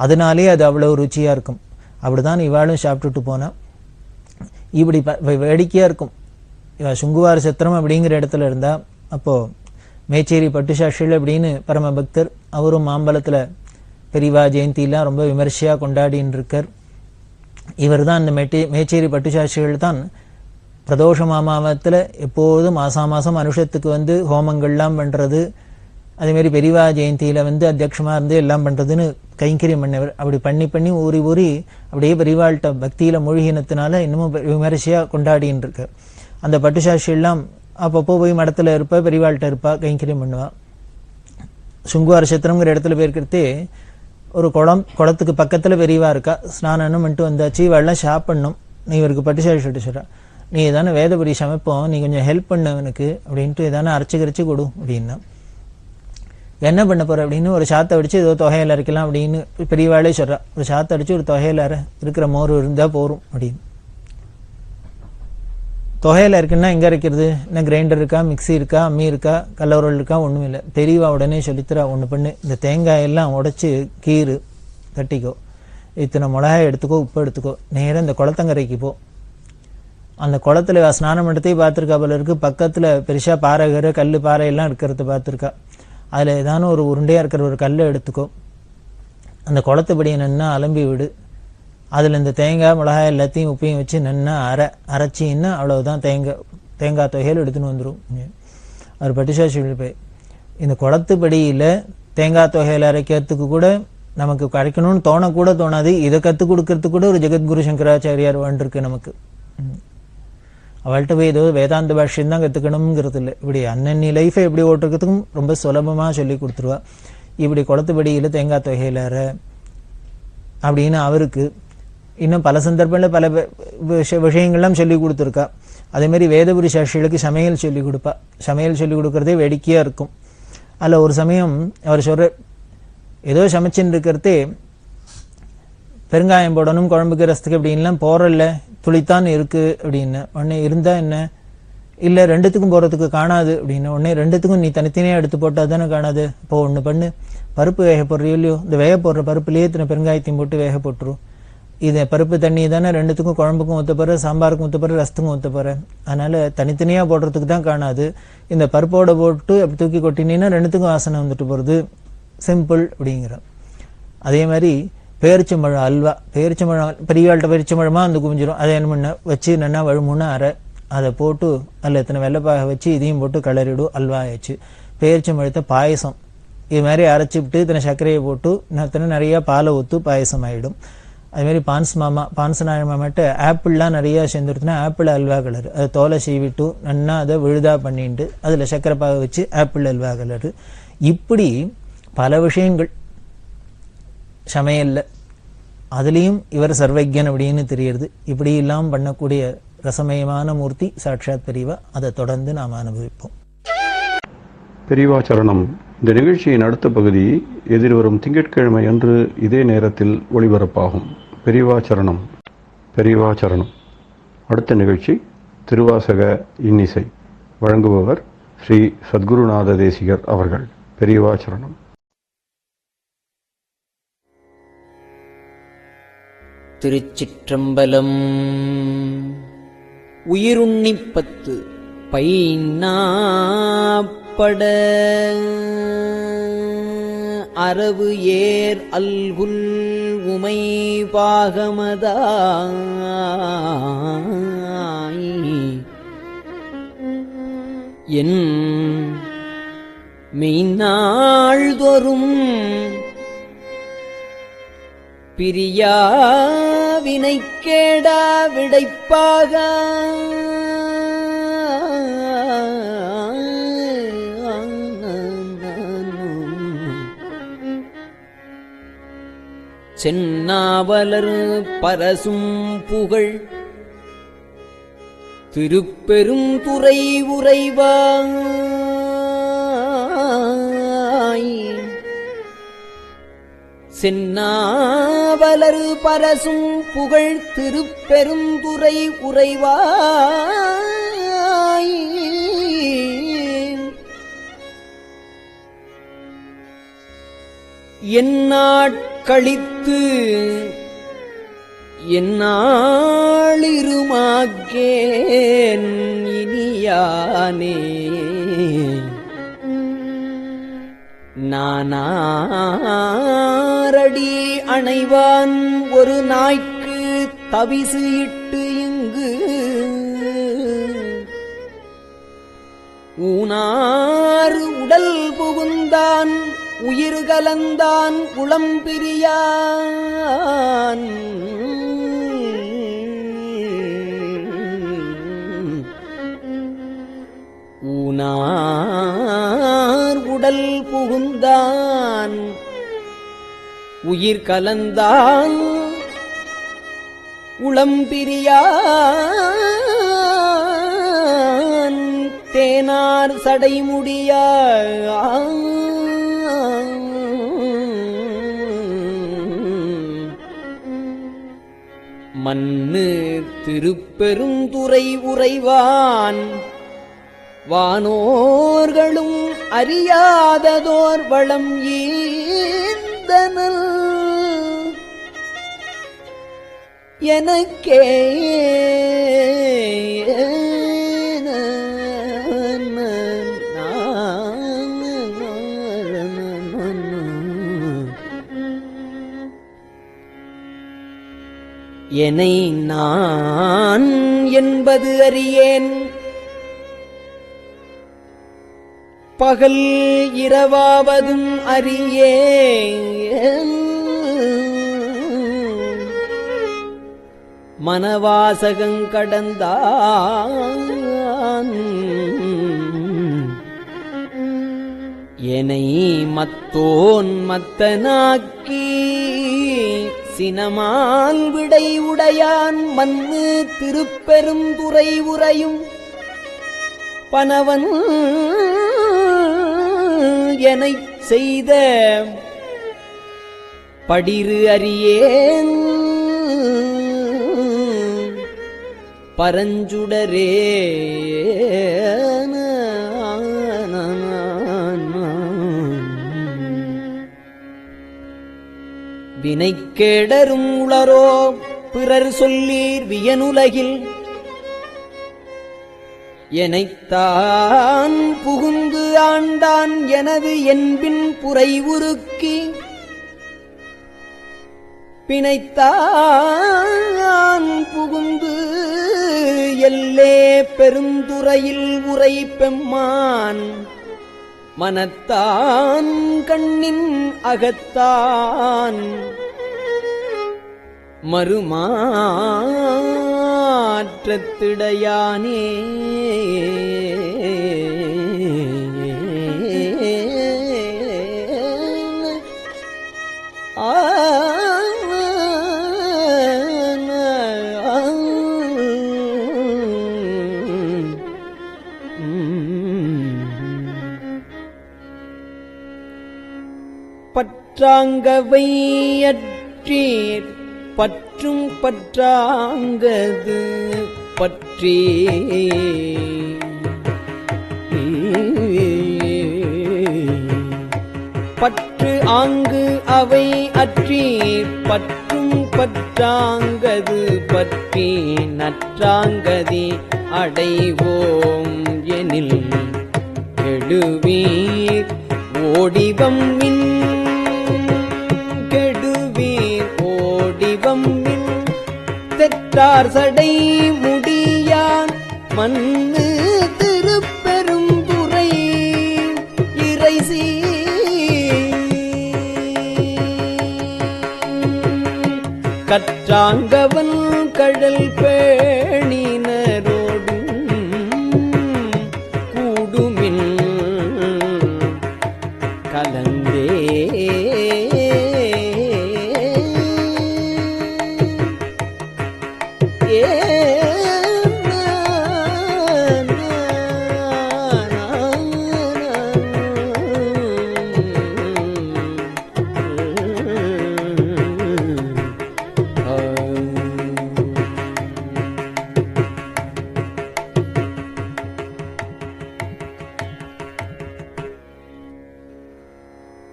அதனாலே அது அவ்வளோ ருச்சியாக இருக்கும். அப்படிதான் இவாளும் சாப்பிட்டுட்டு போனால் இப்படி வேடிக்கையாக இருக்கும். இவள் சுங்குவார சத்திரம் அப்படிங்கிற இடத்துல இருந்தால், அப்போது மேச்சேரி பட்டுசாஷிகள் அப்படின்னு பரம பக்தர், அவரும் மாம்பலத்தில் பெரியவா ஜெயந்திலாம் ரொம்ப விமர்சையாக கொண்டாடின்னு இருக்கார். இவர் தான் அந்த மேச்சேரி பட்டுசாஷிகள் தான் பிரதோஷ மாமாவத்தில் எப்போதும் மாதம் அனுஷத்துக்கு வந்து ஹோமங்கள்லாம் பண்ணுறது, அதேமாரி பெரியவா ஜெயந்தியில் வந்து அத்தியட்சமாக இருந்து எல்லாம் பண்ணுறதுன்னு கைங்கரியம் பண்ணவர். அப்படி பண்ணி ஊறி அப்படியே பெரியவாள்கிட்ட பக்தியில் மூழ்கினத்தினால இன்னமும் விமர்சையாக கொண்டாடின்னு இருக்கார். அந்த பட்டுசாஷியெல்லாம் அப்பப்போ போய் மடத்தில் இருப்பா, பெரியவாள்கிட்ட இருப்பா, கைங்கரியம் பண்ணுவாள். சுங்குவார சத்திரங்கிற இடத்துல போயிருக்கிறதே ஒரு குளத்துக்கு பக்கத்தில் பெரியவா இருக்கா. ஸ்நானம் பண்ணிட்டு வந்தாச்சு, இவெல்லாம் சாப்பிட்ணும். நீ இவருக்கு பட்டுசாஷிட்டு சொல்கிறா, நீ எதானே வேதபுரி சமைப்போம், நீ கொஞ்சம் ஹெல்ப் பண்ண அவனுக்கு அப்படின்ட்டு எதானே அரைச்சி கொடு அப்படின்னா. என்ன பண்ண போகிற அப்படின்னு ஒரு சாத்தை அடித்து ஏதோ தொகையில் அரைக்கலாம் அப்படின்னு பெரியவாளே சொல்கிறா. ஒரு சாத்தை அடித்து ஒரு தொகையில் இருக்கிற மோர் இருந்தால் போகும் அப்படின்னு. தொகையில் இருக்குன்னா எங்கே அரைக்கிறது? என்ன கிரைண்டர் இருக்கா, மிக்சி இருக்கா, அம்மி இருக்கா, கல்லவரல் இருக்கா? ஒன்றும் இல்லை. பெரியவா உடனே சொல்லித்தரா, ஒன்று பண்ணு, இந்த தேங்காயெல்லாம் உடச்சி கீறு தட்டிக்கோ, இத்தனை மிளகாய் எடுத்துக்கோ, உப்பு எடுத்துக்கோ, நேராக இந்த குளத்தங்கரைக்கு போ. அந்த குளத்துல ஸ்நானம் எடுத்தே பார்த்துருக்கா போல இருக்குது. பக்கத்தில் பெருசாக பாறை கல் பாறையெல்லாம் இருக்கிறத பார்த்துருக்கா. அதில் ஏதானும் ஒரு உருண்டையாக இருக்கிற ஒரு கல்லை எடுத்துக்கோ, அந்த குளத்துப்படியை நன்னா அலம்பி விடு, அதில் இந்த தேங்காய் மிளகாய் எல்லாத்தையும் உப்பையும் வச்சு நன்னா அரைச்சின்னா அவ்வளவுதான், தேங்காய் தொகையில் எடுத்துன்னு வந்துடும். அவர் பட்டுசாஷி போய் இந்த குளத்துப்படியில் தேங்காய் தொகையில் அரைக்கிறதுக்கு கூட நமக்கு கரைக்கணும்னு தோணாது. இதை கற்றுக் கொடுக்கறதுக்கு கூட ஒரு ஜெகத்குரு சங்கராச்சாரியார் வேண்டிருக்கு நமக்கு. அவள்கிட்ட போய் ஏதோ வேதாந்த பாஷ்யம் தான் கற்றுக்கணுங்கிறது இல்லை. இப்படி அன்னன்னி லைஃபை எப்படி ஓட்டுறதுக்கும் ரொம்ப சுலபமாக சொல்லி கொடுத்துருவா. இப்படி குளத்துப்படியில் தேங்காய் தொகையில் அப்படின்னு அவருக்கு இன்னும் பல சந்தர்ப்பங்களில் பல விஷயங்கள்லாம் சொல்லி கொடுத்துருக்கா. அதேமாதிரி வேதபுரி சாட்சிகளுக்கு சமையல் சொல்லி கொடுப்பா. சமையல் சொல்லி கொடுக்குறதே வேடிக்கையாக இருக்கும். அதில் ஒரு சமயம் அவர் சொல்கிற, ஏதோ சமைச்சுன்னு இருக்கிறதே பெருங்காயம் போடணும் குழம்புக்கு ரசத்துக்கு அப்படின்லாம் போகிறல்ல, துளித்தான் இருக்குது அப்படின்னு. உடனே இருந்தால் என்ன, இல்லை ரெண்டுத்துக்கும் போகிறதுக்கு காணாது அப்படின்னு. உடனே ரெண்டுத்துக்கும் நீ தனித்தனியாக எடுத்து போட்டால் தானே காணாது. இப்போ ஒன்று பண்ணு, பருப்பு வேக போடுறியோ இல்லையோ, இந்த வேக போடுற பருப்புலேயே இத்தனை பெருங்காயத்தையும் போட்டு வேக போட்டுரும். இது பருப்பு தண்ணி தானே ரெண்டுத்துக்கும், குழம்புக்கும் ஊற்ற போகிற, சாம்பாருக்கும் ஊற்ற போகிற, ரசத்துக்கும் ஊற்ற போகிற. அதனால் தனித்தனியாக போடுறதுக்கு தான் காணாது. இந்த பருப்போடு போட்டு அப்படி தூக்கி கொட்டினீங்கன்னா ரெண்டுத்துக்கும் வாசனை வந்துட்டு போகிறது, சிம்பிள் அப்படிங்கிற. அதே மாதிரி பேரிச்சம்பழம் அல்வா, பேரிச்சம்பழம் பெரியவாள்கிட்ட பேரிச்சம்பழமாக வந்து குவிஞ்சிடும். அதை என்ன பண்ண வச்சு நல்லா வழுமுன்னு அரை, அதை போட்டு அதில் எத்தனை வெள்ளைப்பாக வச்சு இதையும் போட்டு கிளறிடும், அல்வா ஆயிடுச்சு. பேரிச்சம்பழத்தை பாயசம் இது மாதிரி அரைச்சிவிட்டு இத்தனை சர்க்கரையை போட்டு இத்தனை நிறையா பாலை ஊற்று பாயசம் ஆகிடும். அதுமாரி பான்சனாய மாமாட்ட ஆப்பிள்லாம் நிறையா சேர்ந்துடுத்துனா ஆப்பிள் அல்வா கலரு, அதை தோலை சீவிட்டு நன்னா அதை விழுதா பண்ணிட்டு அதில் சர்க்கரை பாக வச்சு ஆப்பிள் அல்வா கலரு. இப்படி பல விஷயங்கள் சமையல்ல, அதுலேயும் இவர் சர்வஜன் அப்படின்னு தெரியுது. இப்படி எல்லாம் பண்ணக்கூடிய ரசமயமான மூர்த்தி சாட்சாத் பெரியவா. அதை தொடர்ந்து நாம் அனுபவிப்போம். பெரியவா சரணம். இந்த நிகழ்ச்சியின் அடுத்த பகுதி எதிர்வரும் திங்கட்கிழமை அன்று இதே நேரத்தில் ஒளிபரப்பாகும். பெரியவா சரணம். பெரியவா சரணம். அடுத்த நிகழ்ச்சி திருவாசக இன்னிசை. வழங்குபவர் ஸ்ரீ சத்குருநாத தேசிகர் அவர்கள். பெரியவா சரணம். திருச்சிற்றம்பலம். உயிருண்ணிப்பத்து பைநாப்பட அரவு ஏர் அல்குல் உமை பாகமதாய் என் மெய்நாள்தோறும் பிரியாவினை கேடா விடைப்பாக சென்னாவலர் பரசும் புகழ் திருப்பெரும் துறை உறைவாய் சென்னாவலர் பரசும் புகழ் திருப்பெருந்துறை உறைவாய் எந்நாட்களித்து எந்நாளிருமாக்கேன் இனியானே நானாரடி அணைவான் ஒரு நாய்க்கு தவிசு இட்டு இங்கு ஊனாறு உடல் புகுந்தான் உயிர் கலந்தான் உளம்பிரியான் ஊனார் உடல் புகுந்தான் உயிர் கலந்தான் உளம்பிரியான் தேனார் சடைமுடியான் மன்னு திருப்பெருந்துறை உறைவான் வானோர்களும் அறியாததோர் வளம் ஈந்தனல் எனக்கே என்னை நான் என்பது அறியேன் பகல் இரவாவதும் அறியேன் மனவாசகங்கடந்தான் என்னை மத்தோன் மத்தனாக்கி சினமால் விடை உடையான் மன்னு திருப்பெருந்துறை உறையும் பனவன் எனச் செய்த படிரு அறியேன் பரஞ்சுடரே வினைக்கேடரும் உளரோ பிறர் சொல்லீர் வியனுலகில் எனைத்தான் புகுந்து ஆண்டான் எனது என்பின் புரை உருக்கி பிணைத்தான் புகுந்து எல்லே பெருந்துறையில் உரை பெம்மான் மனத்தான் கண்ணின் அகத்தான் மறுமாற்றத்திடையானே பற்றாங்கவையற்றீர் பற்றும் பற்றாங்கது பற்றே பற்று ஆங்கு அவை அற்றீர் பற்றும் பற்றாங்கது பற்றி நற்றாங்கதி அடைவோம் எனில் கெடுவீர் ஓடிவம்மின் தெற்றார் சடை முடியான் மண்ணு திருப்பெருந்துறை இறைசி கற்றாங்கவன் கடல் பேணினரோடும் கூடுமின் கலந்தே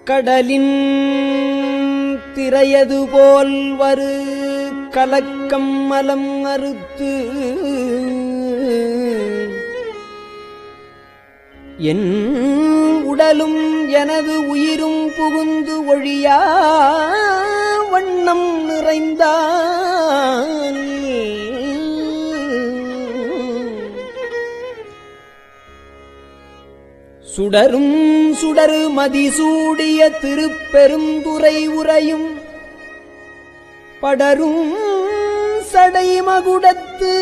கடலின் திரையது போல் வரு கலக்கம் மலம் அறுத்து என் உடலும் எனது உயிரும் புகுந்து ஒழியா வண்ணம் நிறைந்தான் சுடரும் சுடரு மதிசூடிய திருப்பெருந்துறை உரையும் படரும் சடை மகுடத்து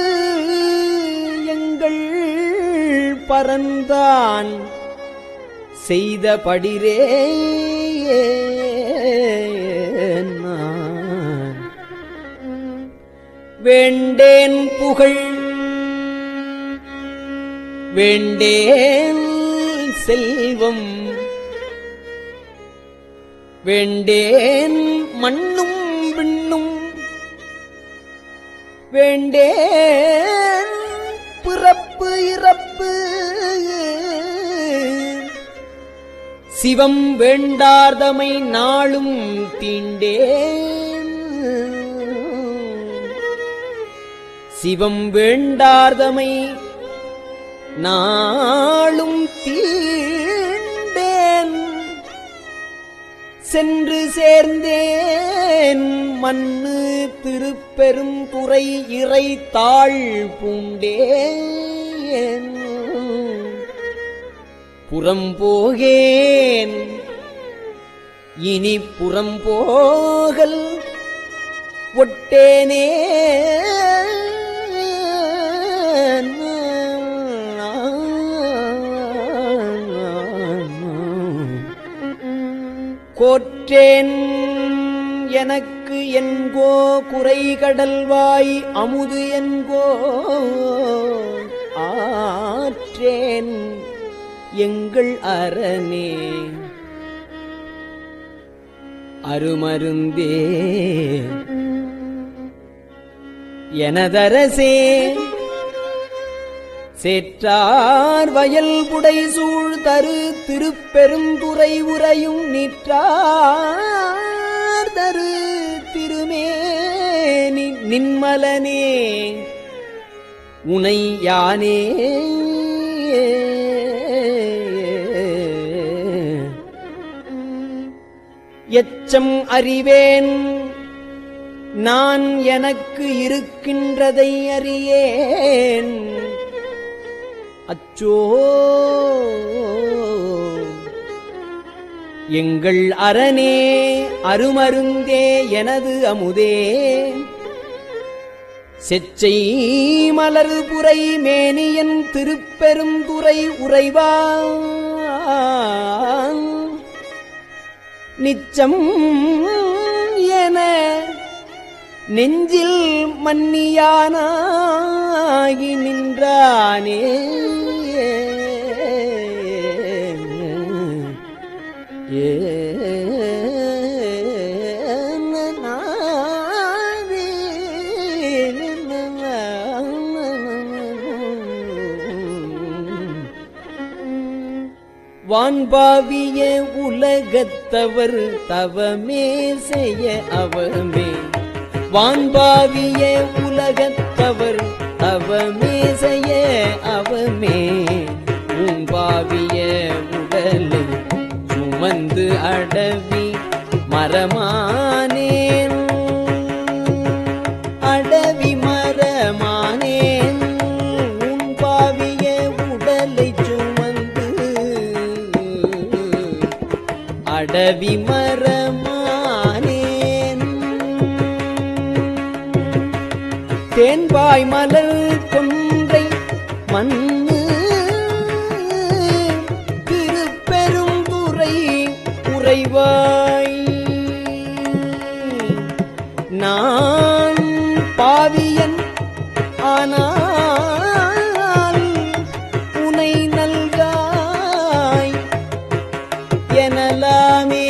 எங்கள் பரந்தான் செய்த படிரே நான் வேண்டேன் புகழ் வேண்டேன் செல்வம் வேண்டேன் மண்ணும் விண்ணும் வேண்டேன் பிறப்பு இறப்பு சிவம் வேண்டார்தமை நாளும் தீண்டேன் சிவம் வேண்டார்தமை நாளும் தீண்டேன் சென்று சேர்ந்தேன் மண்ணு திருப்பெருந்துறை இறை தாழ் பூண்டேன் புறம்போகேன் இனி புறம்போகல் ஒட்டேனே கோற்றேன் எனக்கு என்கோ குறைகடல்வாய் அமுது என்கோ ஆற்றேன் எங்கள் அரணே அருமருந்தே எனதரசே சேற்றார் வயல் புடை சூழ் தரு திருப்பெருந்துறை உரையும் நிற்றார் தரு திருமேனி நின்மலனே உனை யானே எச்சம் அறிவேன் நான் எனக்கு இருக்கின்றதை அறியேன். அச்சோ எங்கள் அரணே அருமருந்தே எனது அமுதே, செச்சை மலர் புரை மேனியன் திருப்பெருந்துறை உறைவான், நிச்சம் என நெஞ்சில் மன்னியானாகி நின்றானே. வான்பாவிய உலகத்தவர் தவமே செய்ய அவமே, வான்பாவிய உலகத்தவர் தவமே செய்ய அவமே, உன்பாவிய உடலை சுமந்து அடவி மரமானேன், அடவி மரமானேன், உன்பாவிய உடலை சுமந்து அடவி மரமானேன். தேன்பாய் மலர் கொன்றை மண்ணு திருப்பெருந்துறை உறைவாய், நான் பாவியன் ஆனால் உனை நல்காய் எனலாமே.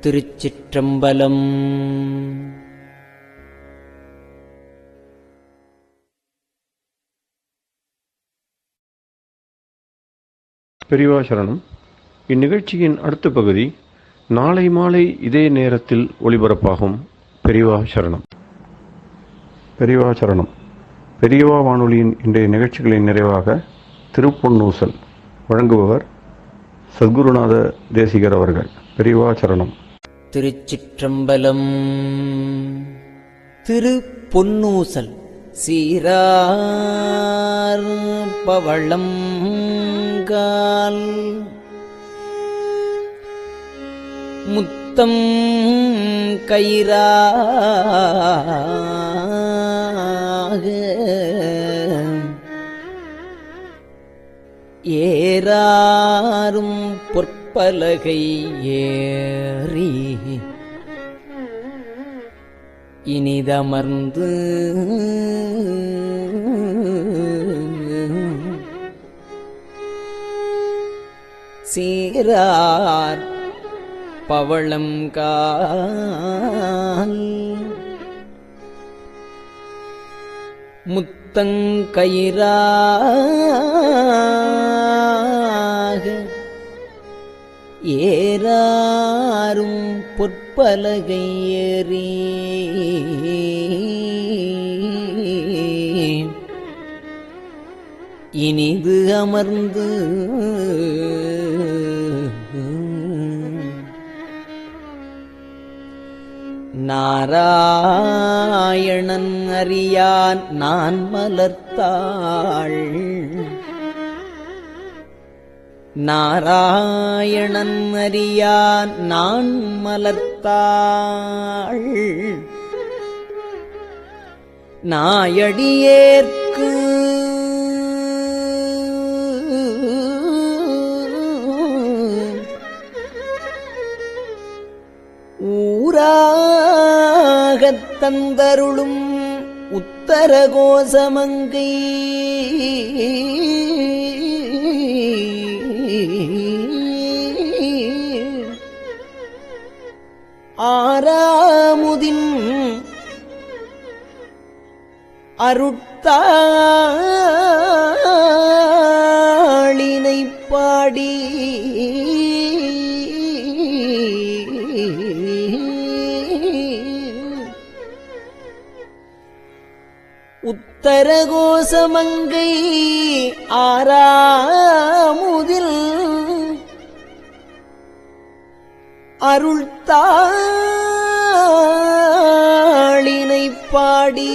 திருச்சிற்றம்பலம். பெரியவா சரணம். இந்நிகழ்ச்சியின் அடுத்த பகுதி நாளை மாலை இதே நேரத்தில் ஒளிபரப்பாகும். பெரியவா சரணம். பெரியவா சரணம். பெரியவா வானொலியின் இன்றைய நிகழ்ச்சிகளின் நிறைவாக திருப்பொன்னூசல் வழங்குபவர் சத்குருநாத தேசிகர் அவர்கள். பெரியவா சரணம். திருச்சிற்றம்பலம். திருப்பொன்னூசல். சீரார் பவளம் கால் முத்தம் கயிறாக ஏறாரும் பொற்பலகை ஏறி இனிதமர்ந்து சீரார் பவளம் கால் முத்தங்கயிறாக ஏறாரும் பொற்பலகை ஏறி இனிது அமர்ந்து நாராயணன் அறியான் நான் மலர்த்தாள், நாராயணன் அறியான் நான் மலர்த்தாள், நாயடியேற்கு ஊராகத் தந்தருளும் உத்தர கோசமங்கை ஆராமுதின் அருட்தாளினை பாடி உத்தரகோசமங்கை ஆறாமுதில் அருள்தாளினை பாடி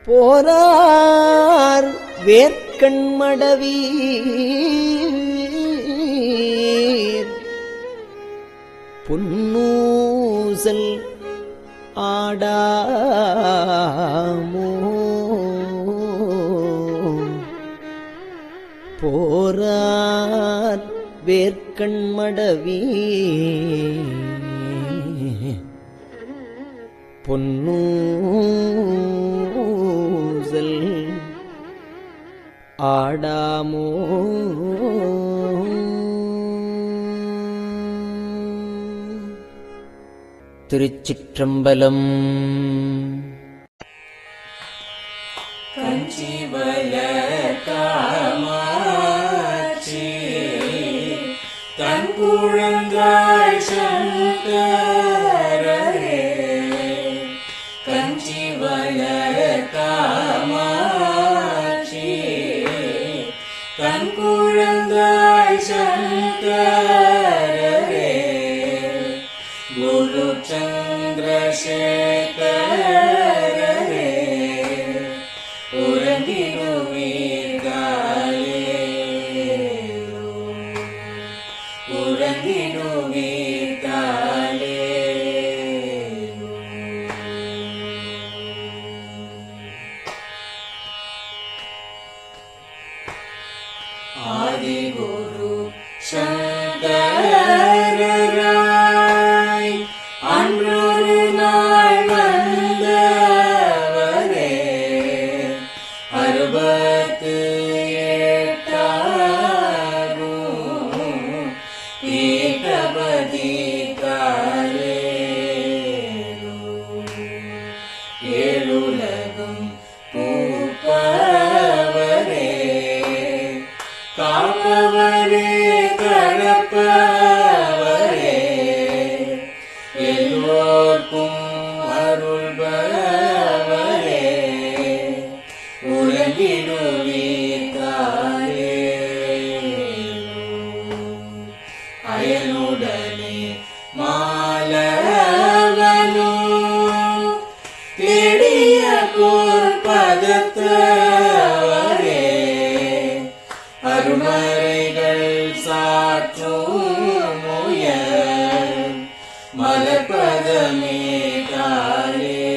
போரார் வேர்க்கண்மடவீர் பொன்னூசல் ஆடாமோ போரார் வேர்க்கண்மடவீர் பொன்னூசல் ஆடாமோ. திருச்சிற்றம்பலம். தன் குழந்தாய் சங்கரரே கஞ்சி வளர் காமாட்சி தன் குழந்தாய் சங்கரரே குரு சந்திரசேகரரே உறங்கிடுவீர்களே உறங்கிடுவீர்களே. ஆதிகுரு சங்கரராய் அன்றொரு நாள் வந்தவரே 68 பீட்டபதி ஏழுலகும் பூப்பவரே காப்பவரே கடப்பவரே எல்லோர்க்கும் அருள்பவரே உறங்கிடுவீர்களே அயனுடனே மாலவனோ தேடிய பொற்பதத்தவரே அருமறைகள் சாற்றும் முயல் மலர்பதமே காலே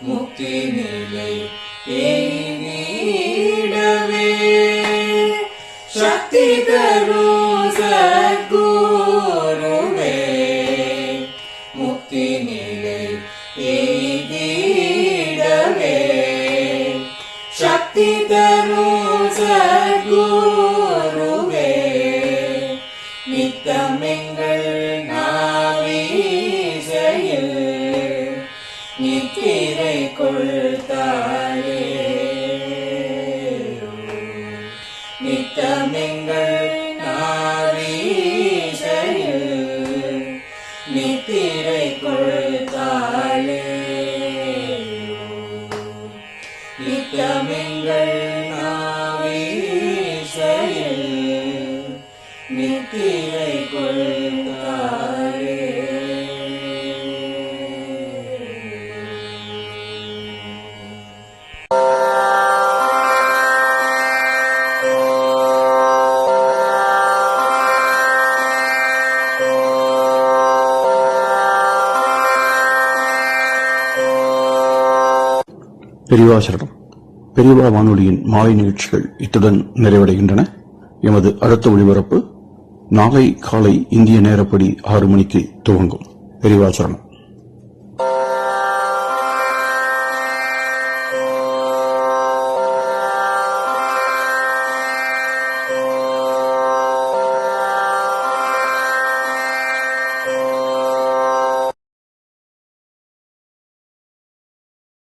முக்தி நிலை எய்திடவே சக்தி தரும் சத்குருவே முக்தி நிலை எய்திடவே சக்தி தரும் சத்குருவே நித்தமெங்கள் நாவீசையில் நித்திரை கொள்தாயே நித்தமெங்கள் நாவீசையில் நித்திரை கொள்தாயே நித்தமெங்கள் நாவீசையில் நித்திரை கொள்தாயே. பெரியவா சரணம். பெரியவா வானொலியின் மாலை நிகழ்ச்சிகள் இத்துடன் நிறைவடைகின்றன. எமது அடுத்த ஒளிபரப்பு நாளை காலை இந்திய நேரப்படி 6 மணிக்கு துவங்கும். பெரியவா சரணம்.